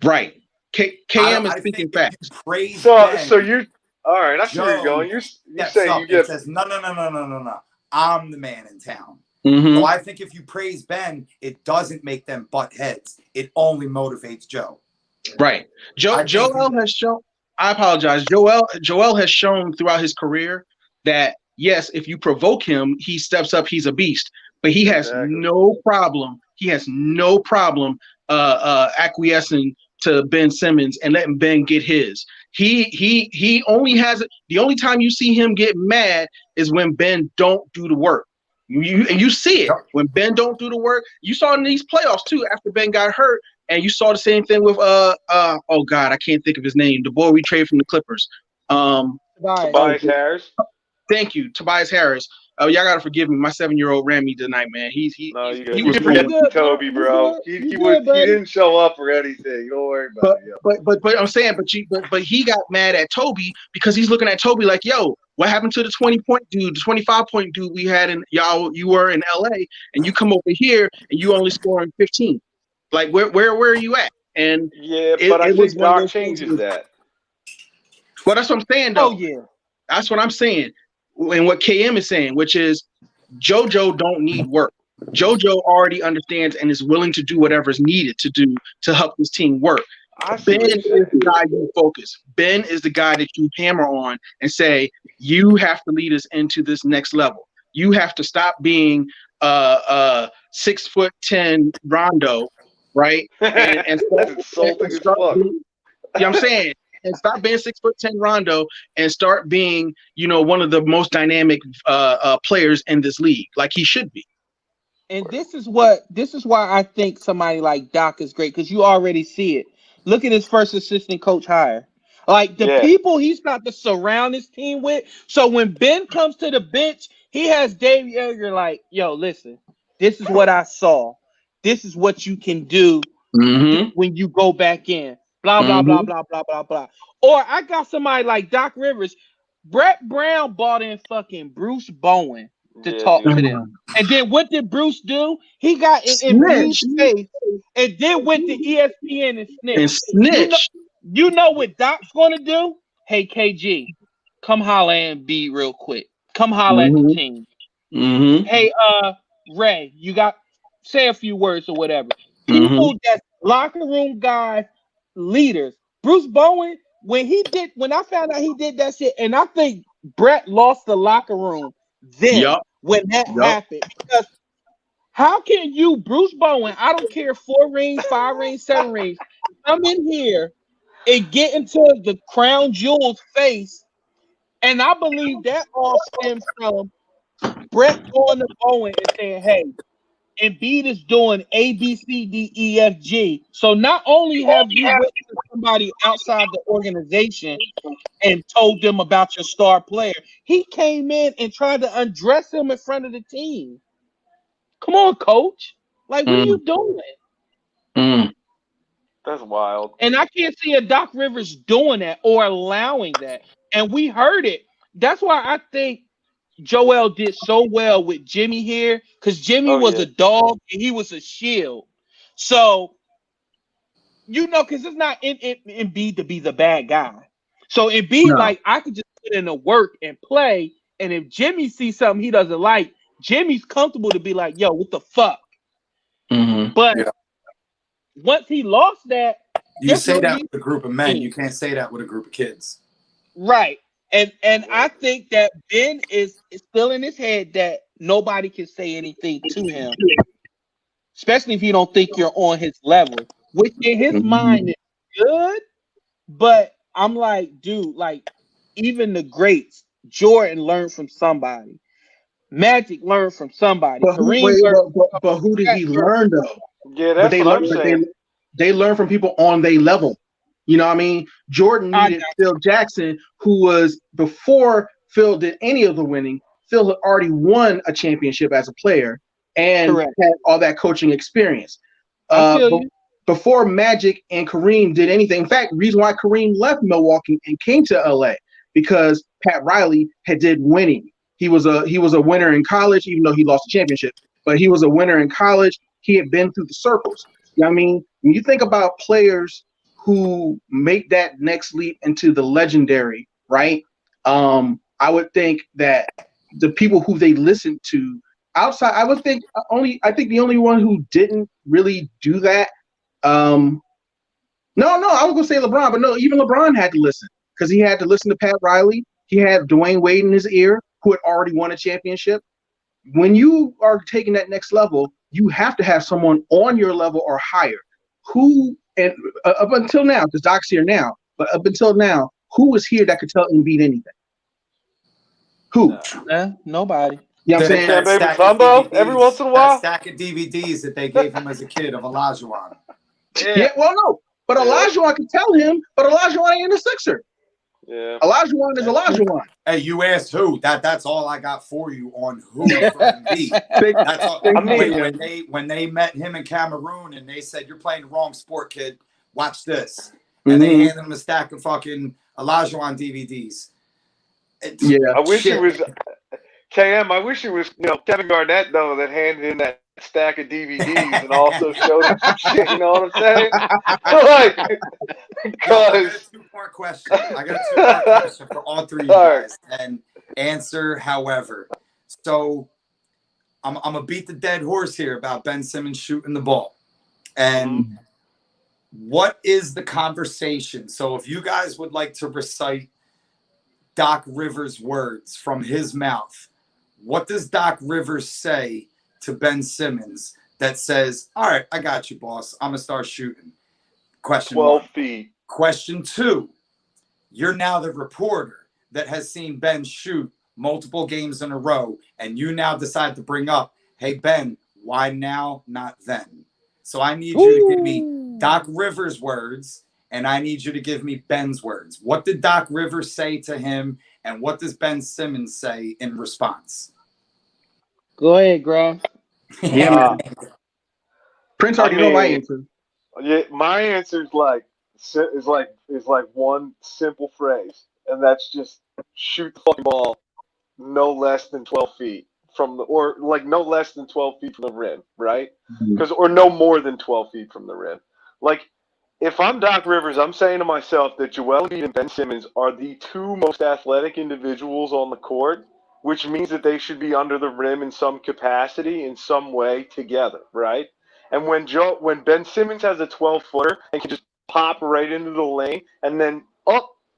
Right. KM is speaking facts. Praise So Ben, you're all right. I see where you're Joe going. You steps say up you get and says, no. I'm the man in town. Mm-hmm. So I think if you praise Ben, it doesn't make them butt heads. It only motivates Joe. Right. Joel has shown. I apologize. Joel has shown throughout his career that yes, if you provoke him, he steps up. He's a beast. But he has no problem. He has no problem acquiescing to Ben Simmons and letting Ben get his. He only has it. The only time you see him get mad is when Ben don't do the work. You see it when Ben don't do the work. You saw in these playoffs too after Ben got hurt, and you saw the same thing with oh God, I can't think of his name. The boy we traded from the Clippers. Tobias Harris. Thank you, Tobias Harris. Y'all gotta forgive me. My 7-year-old ran me tonight, man. He was forget Toby, bro. He didn't show up or anything. Don't worry about it. But I'm saying, but he got mad at Toby because he's looking at Toby like, yo, what happened to the 20-point dude, the 25-point dude we had in y'all? You were in LA, and you come over here and you only scoring 15. Like where are you at? And but I think Doc changes that. Well, that's what I'm saying, though. Oh yeah, that's what I'm saying. And what KM is saying, which is JoJo don't need work. JoJo already understands and is willing to do whatever is needed to do to help this team work. Ben is the guy you focus. Ben is the guy that you hammer on and say, you have to lead us into this next level. You have to stop being 6'10" Rondo, right? And start being, I'm saying, and stop being 6'10" Rondo and start being, one of the most dynamic players in this league, like he should be. And this is why I think somebody like Doc is great, because you already see it. Look at his first assistant coach hire. Like the people he's got to surround his team with. So when Ben comes to the bench, he has Dave Yeager like, yo, listen, this is what I saw. This is what you can do when you go back in. Blah, blah, blah, blah, blah, blah, blah. Or I got somebody like Doc Rivers. Brett Brown bought in fucking Bruce Bowen to talk to them. And then what did Bruce do? He got in Embiid's face and then went to ESPN and snitched. You know what Doc's going to do? Hey, KG, come holler at Embiid real quick. Come holler at the team. Hey, Ray, you got say a few words or whatever. People that's locker room guys, leaders. Bruce Bowen, when I found out he did that shit, and I think Brett lost the locker room then when that happened. Because how can you, Bruce Bowen, I don't care, 4 rings, 5 rings, 7 rings, come in here and get into the crown jewel's face, and I believe that all stems from Brett going to Bowen and saying, hey, Embiid is doing A, B, C, D, E, F, G. So not only have you went to somebody outside the organization and told them about your star player, he came in and tried to undress him in front of the team. Come on, coach. Like, what are you doing? That's wild. And I can't see a Doc Rivers doing that or allowing that. And we heard it. That's why I think Joel did so well with Jimmy here, because Jimmy was a dog and he was a shield. So, because it's not in Embiid to be the bad guy. So Embiid, like, I could just put in the work and play. And if Jimmy sees something he doesn't like, Jimmy's comfortable to be like, yo, what the fuck? But once he lost that, you say that with a group of men. You can't say that with a group of kids. Right. And I think that Ben is still in his head that nobody can say anything to him, especially if you don't think you're on his level, which in his mind is good. But I'm like, dude, like, even the greats, Jordan learned from somebody. Magic learned from somebody. But who did he learn, though? Yeah, that's what I'm saying. They learn from people on their level. You know what I mean? Jordan needed Phil Jackson, who was, before Phil did any of the winning, Phil had already won a championship as a player, and Correct. had all that coaching experience. I feel you. Before Magic and Kareem did anything, in fact, the reason why Kareem left Milwaukee and came to LA because Pat Riley had did winning. He was a winner in college, even though he lost the championship. But he was a winner in college. He had been through the circles. You know what I mean? When you think about players who make that next leap into the legendary, right? I would think that the people who they listen to outside, I think the only one who didn't really do that. No, I was gonna say LeBron, but no, even LeBron had to listen because he had to listen to Pat Riley. He had Dwayne Wade in his ear, who had already won a championship. When you are taking that next level, you have to have someone on your level or higher. Who and up until now, because Doc's here now, but up until now, who was here that could tell Embiid anything? Who? Nobody. You know what I'm saying? Can't That baby stack of Tumbo DVDs every once in a that while. stack of DVDs that they gave him as a kid of Olajuwon. Yeah, well, no, but Olajuwon could tell him, but Olajuwon ain't a Sixer. Yeah. Olajuwon is Olajuwon. Hey, you asked who? That's all I got for you on who from me. That's all. I mean, when they met him in Cameroon and they said, "You're playing the wrong sport, kid. Watch this," and they handed him a stack of fucking Olajuwon DVDs. Yeah, I wish it was KM. I wish it was Kevin Garnett though that handed in that stack of DVDs and also showed him some shit. You know what I'm saying? Like, I got a two-part question. I got a two-part question for all three of you guys, and answer however. So I'm gonna beat the dead horse here about Ben Simmons shooting the ball, and what is the conversation? So if you guys would like to recite Doc Rivers' words from his mouth, what does Doc Rivers say to Ben Simmons that says, "All right, I got you, boss. I'm gonna start shooting"? Question 12 one. feet. Question two, you're now the reporter that has seen Ben shoot multiple games in a row, and you now decide to bring up, "Hey, Ben, why now, not then?" So I need you to give me Doc Rivers' words, and I need you to give me Ben's words. What did Doc Rivers say to him, and what does Ben Simmons say in response? Go ahead, Graf. Yeah, man. Prince already know my answer. Yeah, my answer is like one simple phrase, and that's just shoot the fucking ball no less than 12 feet from the, or like no less than 12 feet from the rim, right? Because or no more than 12 feet from the rim. Like, if I'm Doc Rivers, I'm saying to myself that Joel Embiid and Ben Simmons are the two most athletic individuals on the court, which means that they should be under the rim in some capacity, in some way together, right? And when Ben Simmons has a 12-footer and can just pop right into the lane and then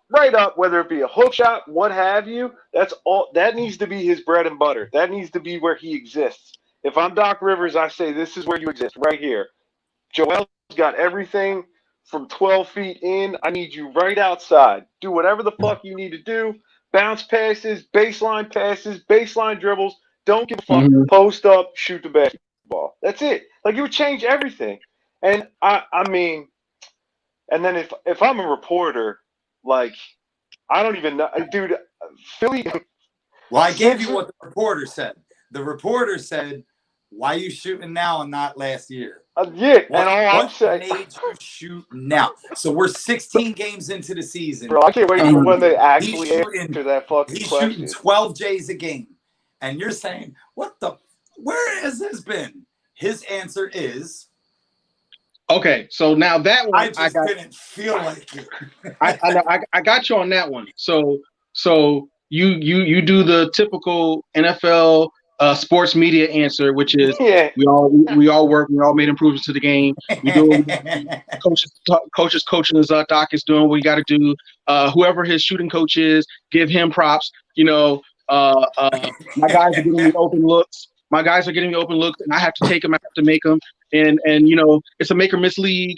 right up, whether it be a hook shot, what have you, that's all. That needs to be his bread and butter. That needs to be where he exists. If I'm Doc Rivers, I say this is where you exist, right here. Joel's got everything from 12 feet in. I need you right outside. Do whatever the fuck you need to do. Bounce passes, baseline dribbles. Don't give a fuck. Post up, shoot the basketball. That's it. Like, it would change everything. And I mean, and then if I'm a reporter, like, I don't even know, dude. Philly. Well, I gave you what the reporter said. The reporter said, "Why you shooting now and not last year?" Yeah, What, and all I'm saying, made you shoot now? So we're 16 games into the season. Bro, I can't wait for when they actually answer that fucking he's question. Shooting 12 J's a game, and you're saying, where has this been? His answer is, okay. So now that one, I just didn't feel like it. I got you on that one. So you do the typical NFL sports media answer, which is we all work, we all made improvements to the game. We do coaches coaching us. Doc is doing what you got to do. Whoever his shooting coach is, give him props. My guys are getting me open looks. And I have to take them. I have to make them. And it's a make or miss league.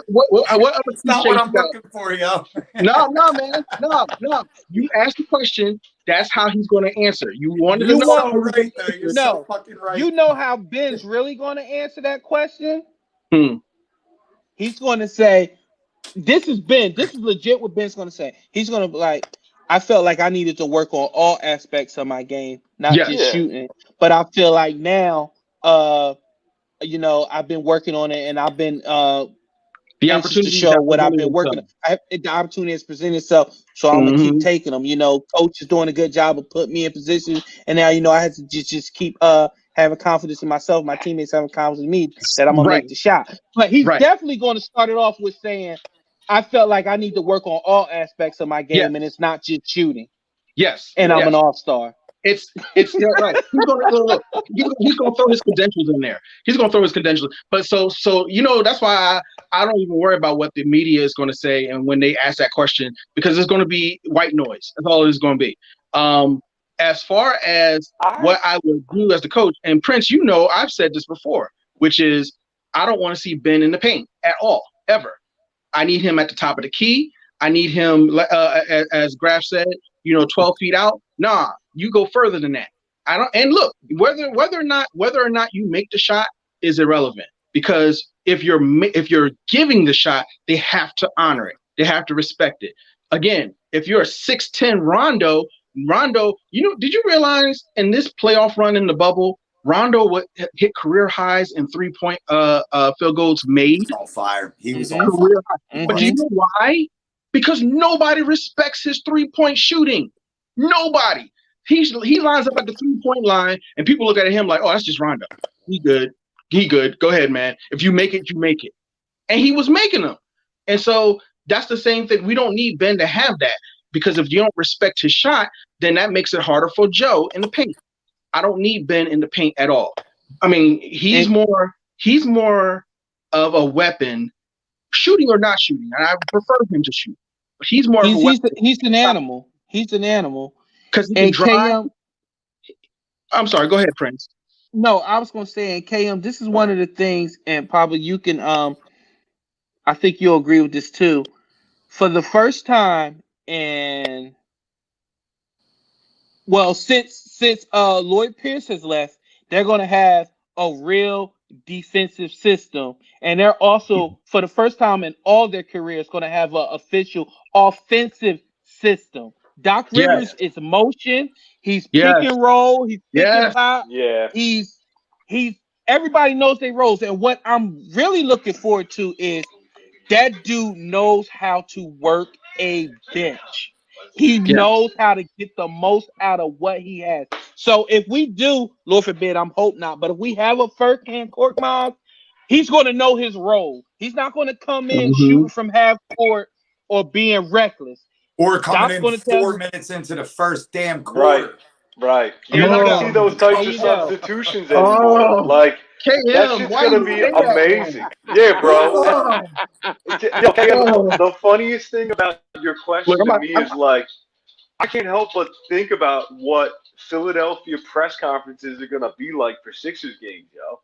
What other? It's not what I'm looking for, yo. No, man, no. You ask the question. That's how he's going to answer. You wanted to know. Right, though. You're so fucking right. You know how Ben's really going to answer that question? He's going to say, "This is Ben. This is legit what Ben's going to say." He's going to be like, "I felt like I needed to work on all aspects of my game, not just shooting. But I feel like now you know, I've been working on it, and I've been The anxious to opportunities show have what I've presented been working on. themselves. The opportunity has presented itself, so I'm gonna keep Mhm. taking them. You know, coach is doing a good job of putting me in position, and now, you know, I have to just keep having confidence in myself. My teammates having confidence in me that I'm gonna Right, make the shot. But he's right. definitely going to start it off with saying, "I felt like I need to work on all aspects of my Yes, game, and it's not just shooting." yes, And I'm yes. an all-star. It's yeah, right. He's gonna look. He's gonna throw his credentials in there. He's gonna throw his credentials. But so you know, that's why I don't even worry about what the media is gonna say and when they ask that question, because it's gonna be white noise. That's all it's gonna be. As far as what I would do as the coach, and Prince, you know, I've said this before, which is I don't want to see Ben in the paint at all, ever. I need him at the top of the key. I need him, as Graf said, you know, 12 feet out. Nah, you go further than that. I don't. And look, whether or not you make the shot is irrelevant, because if you're giving the shot, they have to honor it. They have to respect it. Again, if you're a 6'10" Rondo, you know, did you realize in this playoff run in the bubble, Rondo would hit career highs in 3-point field goals made. On fire. He was Mhm. on Career fire. high. But do you know why? Because nobody respects his 3-point shooting. Nobody. He lines up at the 3-point line, and people look at him like, "Oh, that's just Rondo. He good. He good. Go ahead, man. If you make it, you make it." And he was making them. And so that's the same thing. We don't need Ben to have that, because if you don't respect his shot, then that makes it harder for Joe in the paint. I don't need Ben in the paint at all. I mean, he's more of a weapon, shooting or not shooting, and I prefer him to shoot. But he's more of a weapon He's an animal. He's an animal. because he can And drive. KM, I'm sorry. Go ahead, Prince. no, I was gonna say, and KM, this is one of the things, and probably you can I think you'll agree with this too. For the first time in, well, since Lloyd Pierce has left, they're gonna have a real defensive system, and they're also, for the first time in all their careers, gonna have an official offensive system. Doc Yes. Rivers is motion. He's pick Yes. and roll. He's pick and Yes. pop. Yeah. He's everybody knows their roles. And what I'm really looking forward to is that dude knows how to work a bench. He Yes. knows how to get the most out of what he has. So if we do, Lord forbid, I'm hope not, but if we have a first-hand court mob, he's going to know his role. He's not going to come in shooting from half court or being reckless. Or coming Doc's in going to tell 4 him, minutes into the first damn Right. quarter. Right. There You're you not go. gonna see those types There of you go. substitutions anymore. Like that KM, shit's why gonna you be say that, amazing. Yeah, bro. Yo, KM, the funniest thing about your question Look, to me is like, I can't help but think about what Philadelphia press conferences are gonna be like for Sixers games, yo.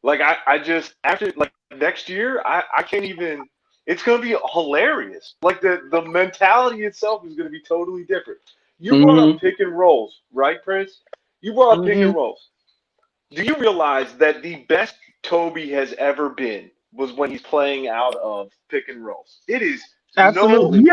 Like I just after like next year, I can't even. It's gonna be hilarious. Like the mentality itself is gonna be totally different. You brought up pick and rolls, right, Prince? You brought up pick and rolls. Do you realize that the best Toby has ever been was when he's playing out of pick and rolls? It is Absolutely.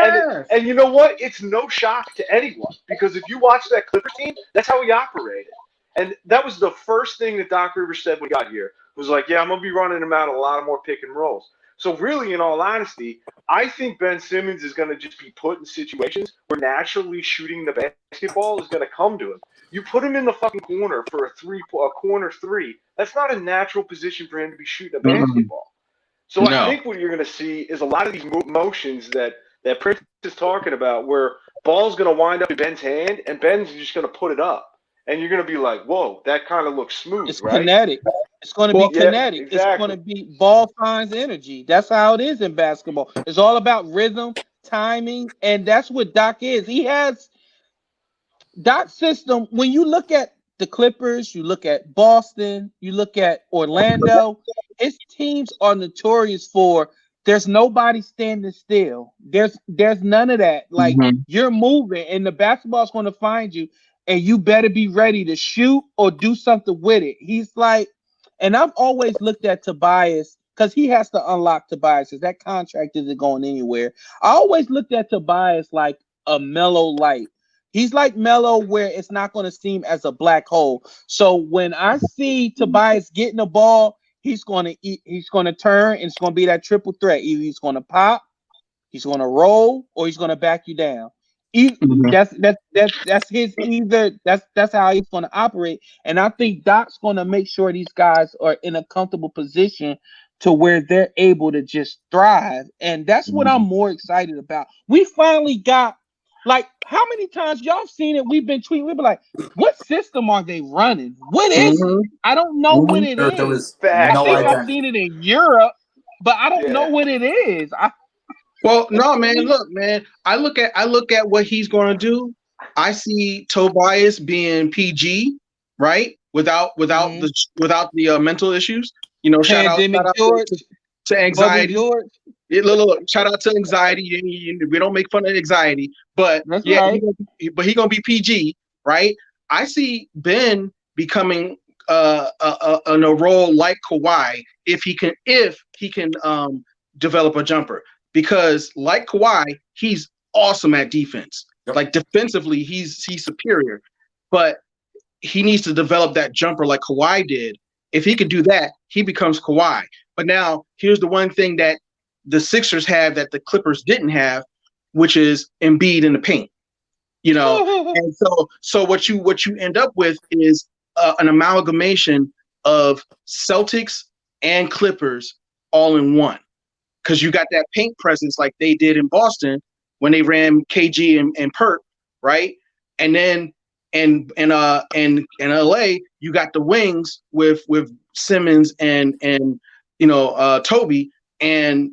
and you know what? It's no shock to anyone, because if you watch that Clippers team, that's how he operated. And that was the first thing that Doc Rivers said when he got here. Was like, yeah, I'm going to be running him out a lot of more pick and rolls. So really, in all honesty, I think Ben Simmons is going to just be put in situations where naturally shooting the basketball is going to come to him. You put him in the fucking corner for a corner three. That's not a natural position for him to be shooting a basketball. So I think what you're going to see is a lot of these motions that Prince is talking about, where ball's going to wind up in Ben's hand and Ben's just going to put it up. And you're going to be like, whoa, that kind of looks smooth, It's right? kinetic. It's going to be kinetic. Exactly. It's going to be ball finds energy. That's how it is in basketball. It's all about rhythm, timing, and that's what Doc is. He has Doc's system. When you look at the Clippers, you look at Boston, you look at Orlando, his teams are notorious for there's nobody standing still. There's none of that. Like you're moving, and the basketball's going to find you. And you better be ready to shoot or do something with it. He's like, and I've always looked at Tobias because he has to unlock Tobias because that contract isn't going anywhere. I always looked at Tobias like a mellow light. He's like Melo, where it's not going to seem as a black hole. So when I see Tobias getting the ball, he's going to turn, and it's going to be that triple threat. Either he's going to pop, he's going to roll, or he's going to back you down. That's his either. That's how he's going to operate. And I think Doc's going to make sure these guys are in a comfortable position to where they're able to just thrive. And that's what I'm more excited about. We finally got. Like, how many times y'all seen it? We've been tweeting. We've been like, what system are they running? What is it? I don't know what it is. There was I no think identity. I've seen it in Europe, but I don't know what it is. Well, no, man. Look, man. I look at what he's going to do. I see Tobias being PG, right? Without the mental issues. You know, shout out to anxiety. Look, shout out to anxiety. We don't make fun of anxiety, but right. He gonna be PG, right? I see Ben becoming in a role like Kawhi if he can develop a jumper, because like Kawhi, he's awesome at defense. Yep. Like defensively, he's superior, but he needs to develop that jumper like Kawhi did. If he could do that, he becomes Kawhi. But now here's the one thing that the Sixers have that the Clippers didn't have, which is Embiid in the paint. You know, and so what you end up with is an amalgamation of Celtics and Clippers all in one, because you got that paint presence like they did in Boston when they ran KG and Pert, right? And then in LA you got the wings with Simmons and Toby, and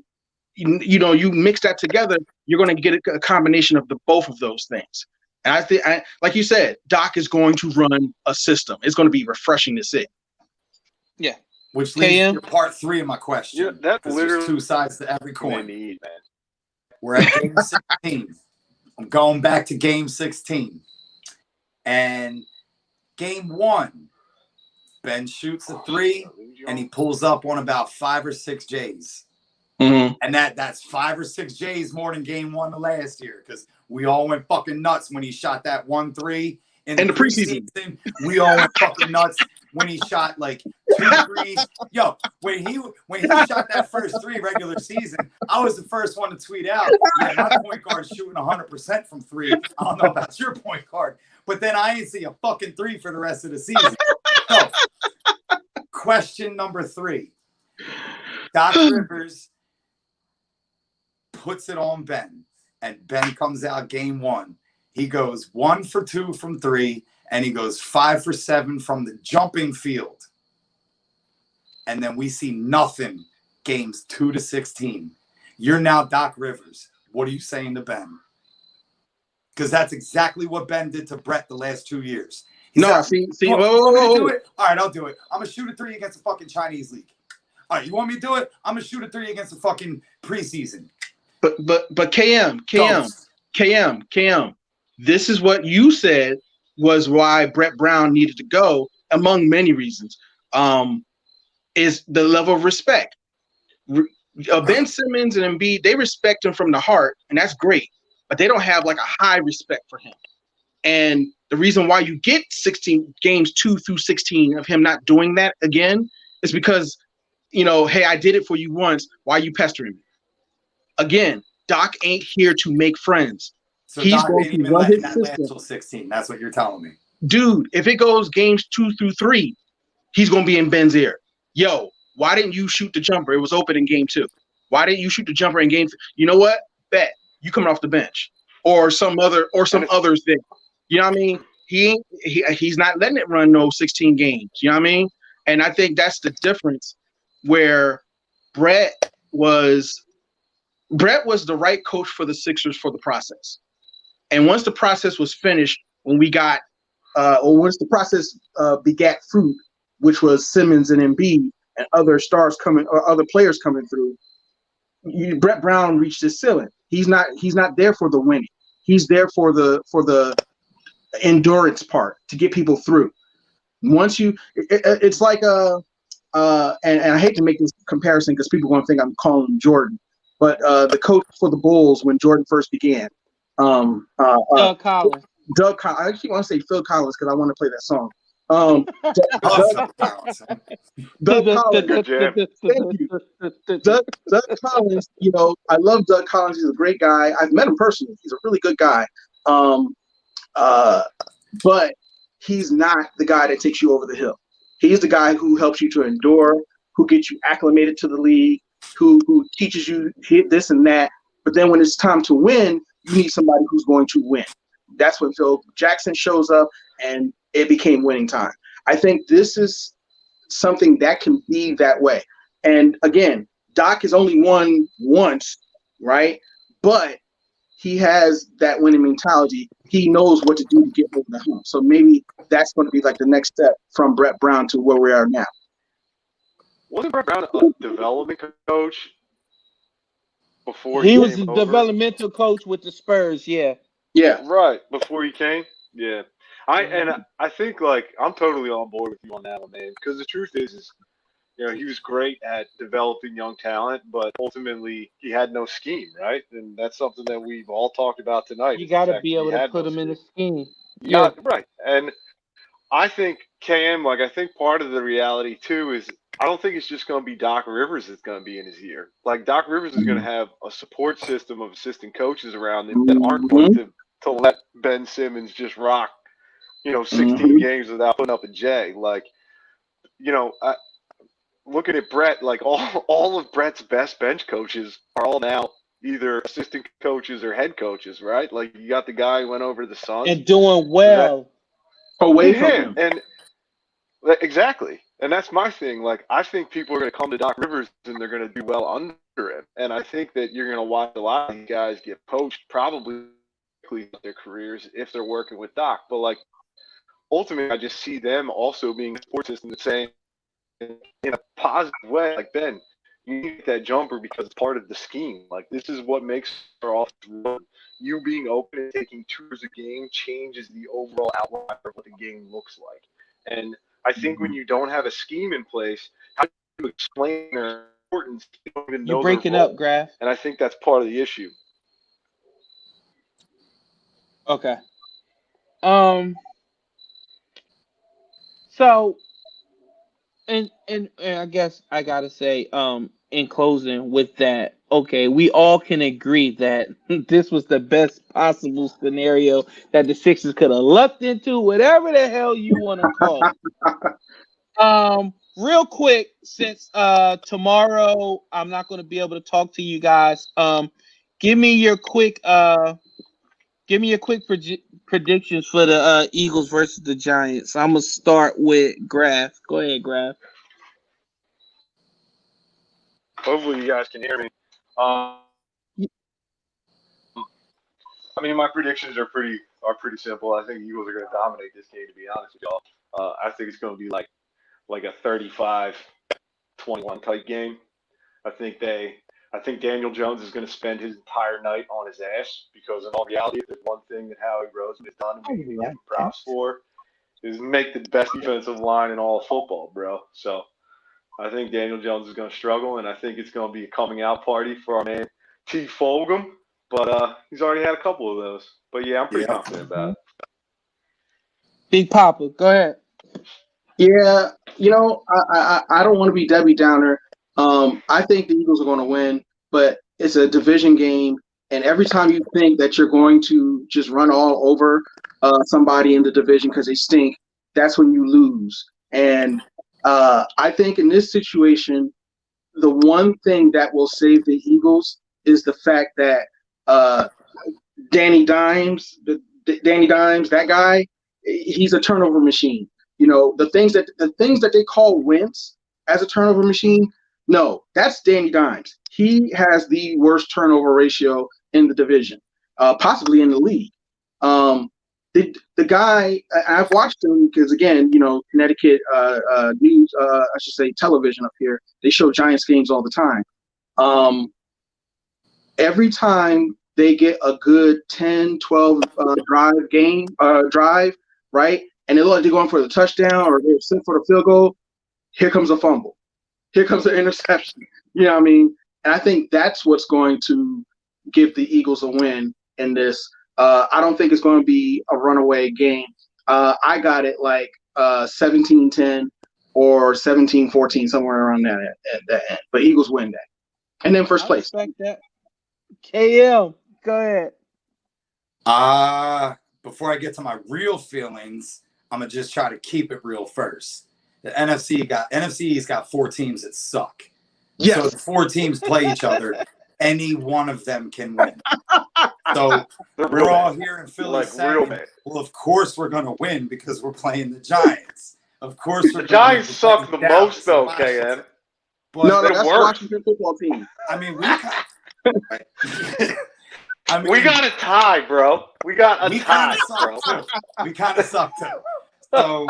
you mix that together, you're going to get a combination of both of those things. And I think, like you said, Doc is going to run a system. It's going to be refreshing to see. Yeah. Which leads to part 3 of my question. Yeah, that's literally there's 2 sides to every coin. Man. We're at game 16. I'm going back to game 16. And game 1, Ben shoots a 3, and he pulls up on about 5 or 6 J's. Mm-hmm. And that's 5 or 6 J's more than game 1 of last year, because we all went fucking nuts when he shot that 1-3 in the preseason. We all went fucking nuts when he shot like 2 threes. Yo, when he shot that first 3 regular season, I was the first one to tweet out, yeah, my point guard's shooting 100% from 3. I don't know about your point guard, but then I ain't see a fucking 3 for the rest of the season. So, question number 3. Doc Rivers puts it on Ben, and Ben comes out game 1. He goes 1 for 2 from 3, and he goes 5 for 7 from the jumping field. And then we see nothing games 2 to 16. You're now Doc Rivers. What are you saying to Ben? Because that's exactly what Ben did to Brett the last 2 years. Do it? All right, I'll do it. I'm going to shoot a 3 against the fucking Chinese league. All right, you want me to do it? I'm going to shoot a 3 against the fucking preseason. But KM, this is what you said was why Brett Brown needed to go, among many reasons, is the level of respect. Ben Simmons and Embiid, they respect him from the heart, and that's great, but they don't have like a high respect for him. And the reason why you get 16 games 2 through 16 of him not doing that again is because, hey, I did it for you once. Why are you pestering me? Again, Doc ain't here to make friends. So he's Doc going to run his system until 16. That's what you're telling me, dude. If it goes games 2 through 3, he's going to be in Ben's ear. Yo, why didn't you shoot the jumper? It was open in game 2. Why didn't you shoot the jumper in game 3? You know what? Bet you coming off the bench or some others there. You know what I mean? He's not letting it run no 16 games. You know what I mean? And I think that's the difference where Brett was the right coach for the Sixers for the process. And once the process was finished, when we got, once the process begat fruit, which was Simmons and Embiid and other stars coming or other players coming through, Brett Brown reached his ceiling. He's not there for the winning. He's there for the endurance part to get people through. Once it's like and I hate to make this comparison because people are going to think I'm calling him Jordan. But the coach for the Bulls when Jordan first began, Doug Collins. Doug Collins. I keep want to say Phil Collins because I want to play that song. Oh, Doug Collins. Good jam. Thank you. Doug Collins, I love Doug Collins. He's a great guy. I've met him personally. He's a really good guy. But he's not the guy that takes you over the hill. He's the guy who helps you to endure, who gets you acclimated to the league, who teaches you this and that. But then when it's time to win, you need somebody who's going to win. That's when Phil Jackson shows up, and it became winning time. I think this is something that can be that way. And again, Doc has only won once, right? But he has that winning mentality. He knows what to do to get over the hump. So maybe that's going to be like the next step from Brett Brown to where we are now. Wasn't Brett Brown a development coach before he was came a over? developmental coach with the Spurs. Yeah. Right before he came. Yeah. I think I'm totally on board with you on that one, man. Because the truth is he was great at developing young talent, but ultimately he had no scheme, right? And that's something that we've all talked about tonight. You got to be able to put him in a scheme. Yeah, right. And I think KM, I think part of the reality too is I don't think it's just going to be Doc Rivers that's going to be in his ear. Like Doc Rivers is going to have a support system of assistant coaches around him that aren't going to let Ben Simmons just rock, 16 games without putting up a J. Looking at Brett, all of Brett's best bench coaches are all now either assistant coaches or head coaches, right? Like you got the guy who went over to the Suns and doing well away from him. And exactly. And that's my thing. I think people are going to come to Doc Rivers and they're going to do well under him. And I think that you're going to watch a lot of these guys get poached probably their careers if they're working with Doc. But ultimately, I just see them also being a support system and saying in a positive way, Ben, you need that jumper because it's part of the scheme. This is what makes our offense run. You being open and taking tours a game changes the overall outline of what the game looks like. And I think when you don't have a scheme in place, how do you explain their importance? You don't even know you're breaking up, Graf. And I think that's part of the issue. Okay. So, and I guess I gotta say, in closing with that, okay, we all can agree that this was the best possible scenario that the Sixers could have lucked into, whatever the hell you want to call it. Real quick, since tomorrow I'm not going to be able to talk to you guys, give me your quick predictions for the Eagles versus the Giants. I'm gonna start with Graf. Go ahead, Graf. Hopefully you guys can hear me. My predictions are pretty simple. I think the Eagles are going to dominate this game, to be honest with y'all. I think it's going to be like a 35-21 type game. I think Daniel Jones is going to spend his entire night on his ass because in all reality, if there's one thing that Howie Roseman has done and we give him props for is make the best defensive line in all of football, bro. So I think Daniel Jones is going to struggle, and I think it's going to be a coming out party for our man T. Fulgham. But he's already had a couple of those. But yeah, I'm pretty confident about it. Big Papa, go ahead. Yeah, I don't want to be Debbie Downer. I think the Eagles are going to win, but it's a division game, and every time you think that you're going to just run all over somebody in the division because they stink, that's when you lose. And I think in this situation, the one thing that will save the Eagles is the fact that Danny Dimes, that guy, he's a turnover machine. The things that they call Wentz as a turnover machine, no, that's Danny Dimes. He has the worst turnover ratio in the division, possibly in the league. The guy, I've watched him because, again, Connecticut news, I should say television up here, they show Giants games all the time. Every time they get a good 10, 12 drive, right, and they look like they're going for the touchdown or they're sent for the field goal, here comes a fumble. Here comes an interception. You know what I mean? And I think that's what's going to give the Eagles a win in this. I don't think it's going to be a runaway game. I got it like 17-10 or 17-14, somewhere around that at that end. But Eagles win that. And then first I place. respect that. KM, go ahead. Before I get to my real feelings, I'm gonna just try to keep it real first. The NFC's got 4 teams that suck. Yes. So the 4 teams play each other. Any one of them can win. So we're all here in Philly Like saying, real man. well, of course we're gonna win because we're playing the Giants. Of course we're The gonna Giants win suck the Dallas most, though, and Washington. KM. But No, they're that's worse. Washington football team. I mean, We got a tie, bro. We got a we tie, kind of bro. suck too. We kind of suck too. So,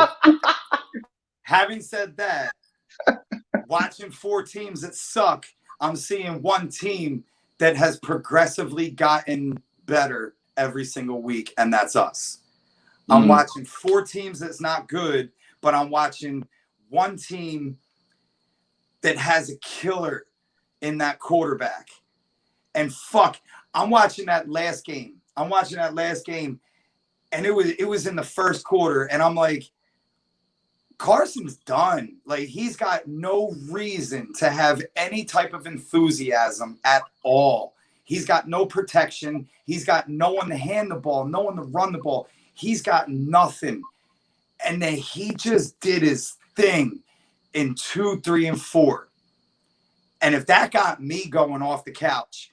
having said that, watching 4 teams that suck, I'm seeing one team that has progressively gotten better every single week, and that's us. I'm watching 4 teams that's not good, but I'm watching one team that has a killer in that quarterback. And fuck, I'm watching that last game. And it was in the first quarter, and I'm like, Carson's done. Like, he's got no reason to have any type of enthusiasm at all. He's got no protection. He's got no one to hand the ball, no one to run the ball. He's got nothing. And then he just did his thing in 2, 3, and 4. And if that got me going off the couch,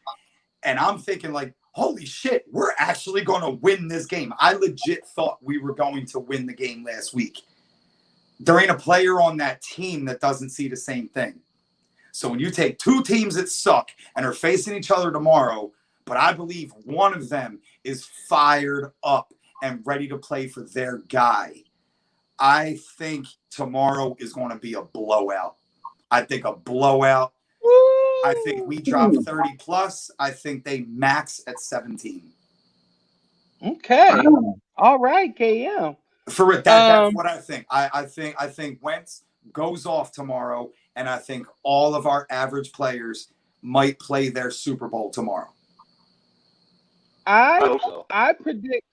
and I'm thinking like, holy shit, we're actually going to win this game. I legit thought we were going to win the game last week. There ain't a player on that team that doesn't see the same thing. So when you take 2 teams that suck and are facing each other tomorrow, but I believe one of them is fired up and ready to play for their guy, I think tomorrow is going to be a blowout. I think a blowout. I think we drop 30 plus. I think they max at 17. Okay. All right, KM. For it, that's what I think. I think Wentz goes off tomorrow, and I think all of our average players might play their Super Bowl tomorrow. I hope so. I predict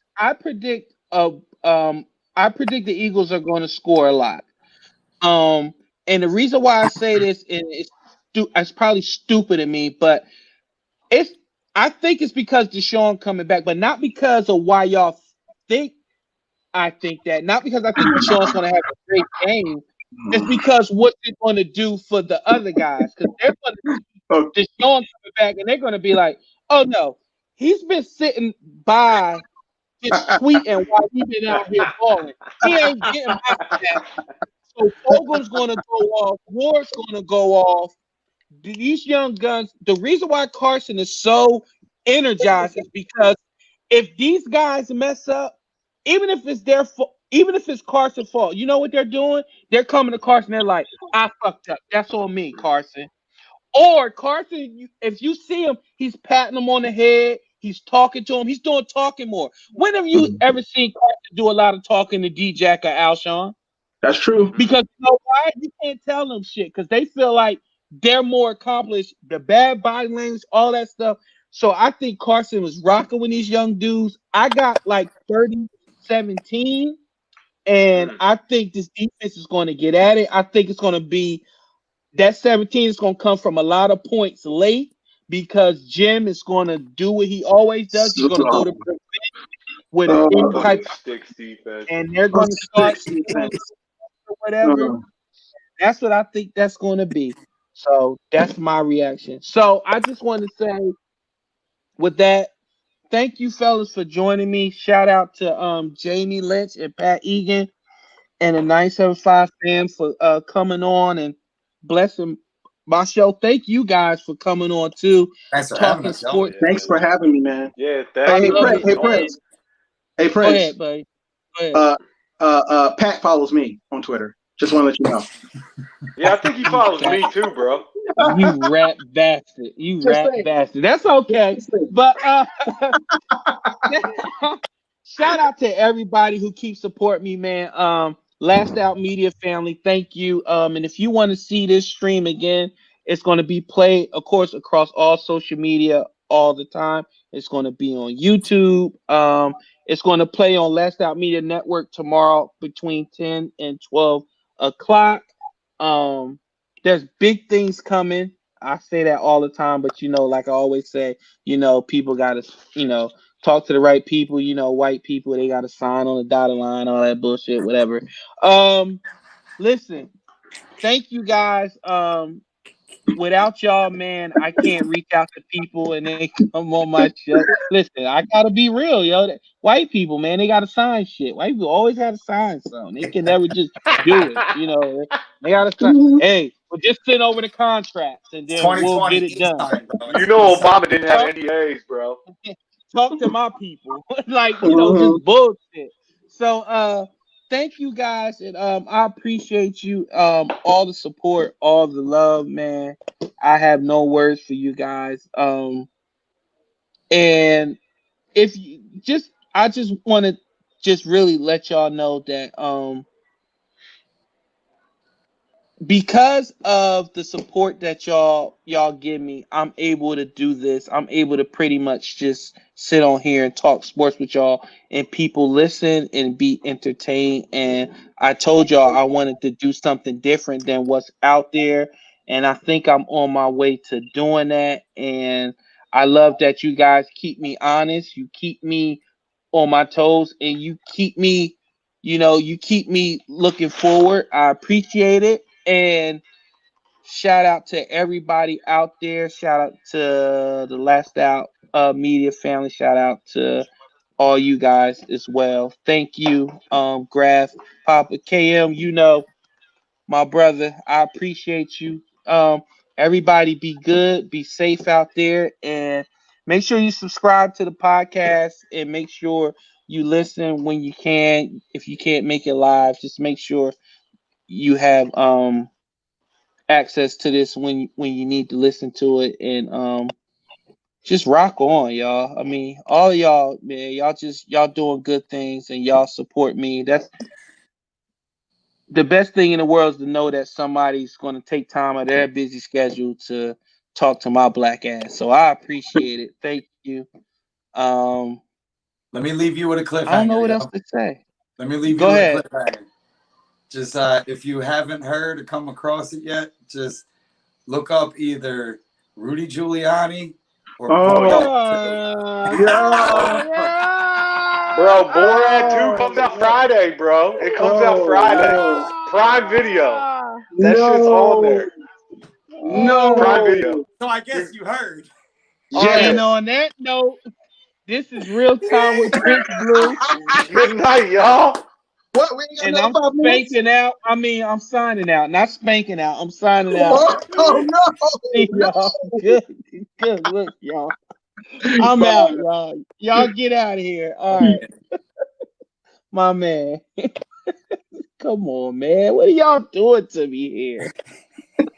the Eagles are going to score a lot. And the reason why I say this is it's probably stupid of me, but I think it's because Deshaun coming back, but not because of why y'all think I think that. Not because I think Deshaun's going to have a great game. It's because what they're going to do for the other guys, because they're going to Deshaun coming back, and they're going to be like, "Oh no, he's been sitting by just tweeting while we've been out here balling. He ain't getting back to that." So Fogel's going to go off. Ward's going to go off. These young guns. The reason why Carson is so energized is because if these guys mess up, even if it's their fault, even if it's Carson's fault, you know what they're doing? They're coming to Carson. They're like, "I fucked up. That's on me, Carson." Or Carson, if you see him, he's patting him on the head. He's talking to him. He's doing talking more. When have you ever seen Carson do a lot of talking to D-Jack or Alshon? That's true. Because you know why? You can't tell them shit because they feel like they're more accomplished. The bad body language, all that stuff. So I think Carson was rocking with these young dudes. I got like 30-17, and I think this defense is going to get at it. I think it's going to be that 17 is going to come from a lot of points late because Jim is going to do what he always does. He's going to go to prevent with an type sticks defense, and they're going to start or whatever. That's what I think that's going to be. So that's my reaction. So I just want to say, with that, thank you fellas for joining me. Shout out to Jamie Lynch and Pat Egan and the 975 fam for coming on and blessing my show. Thank you guys for coming on too. Thanks for Talking having us. sports. Thanks for having me, man. Yeah, Hey, thank you. Prince. Hey, Prince. Go ahead, buddy. Go ahead. Pat follows me on Twitter. Just want to let you know. Yeah, I think he follows me too, bro. You rat bastard. You rat bastard. That's okay. But shout out to everybody who keeps supporting me, man. Last Out Media family, thank you. And if you want to see this stream again, it's going to be played, of course, across all social media all the time. It's going to be on YouTube. It's going to play on Last Out Media Network tomorrow between 10 and 12 o'clock. There's big things coming. I say that all the time, but like I always say, people got to, talk to the right people. White people, they got to sign on the dotted line, all that bullshit, whatever. Listen, thank you guys. Without y'all, man, I can't reach out to people and they come on my show. Listen, I gotta be real, yo. White people, man, they gotta sign shit. White people always gotta sign something. They can never just do it. They gotta sign. Hey, we'll just send over the contracts and then we'll 2020 get it done. time, bro. You know Obama didn't have NDAs, bro. Talk to my people. Just bullshit. So thank you guys, and I appreciate you, all the support, all the love, man. I have no words for you guys. And if you I just want to just really let y'all know that because of the support that y'all give me, I'm able to do this. I'm able to pretty much just sit on here and talk sports with y'all, and people listen and be entertained. And I told y'all I wanted to do something different than what's out there, and I think I'm on my way to doing that. And I love that you guys keep me honest. You keep me on my toes, and you keep me, you keep me looking forward. I appreciate it. And shout out to everybody out there. Shout out to the Last Out Media family. Shout out to all you guys as well. Thank you, Graf, Papa, KM. My brother, I appreciate you. Everybody be good, be safe out there, and make sure you subscribe to the podcast and make sure you listen when you can. If you can't make it live, just make sure you have access to this when you need to listen to it, and just rock on, y'all. I mean, all of y'all, man, y'all doing good things and y'all support me. That's the best thing in the world, is to know that somebody's going to take time out of their busy schedule to talk to my black ass. So I appreciate it. Thank you. Let me leave you with a cliffhanger. I don't know what else to say. Let me leave Go you ahead. with a cliffhanger. Just if you haven't heard or come across it yet, just look up either Rudy Giuliani or Yeah. Bro, Borat 2 comes out Friday, bro. It comes out Friday. Prime Video. That shit's on there. No. Prime Video. So I guess you heard. Yes. And on that note, this is Real Time with Prince Blue. Good night, y'all. What? We ain't got And another I'm 5 minutes? spanking out. I'm signing out. Not spanking out. I'm signing out. Oh no. See y'all. Good look, y'all. I'm out, y'all. Y'all get out of here. All right. My man. Come on, man. What are y'all doing to me here?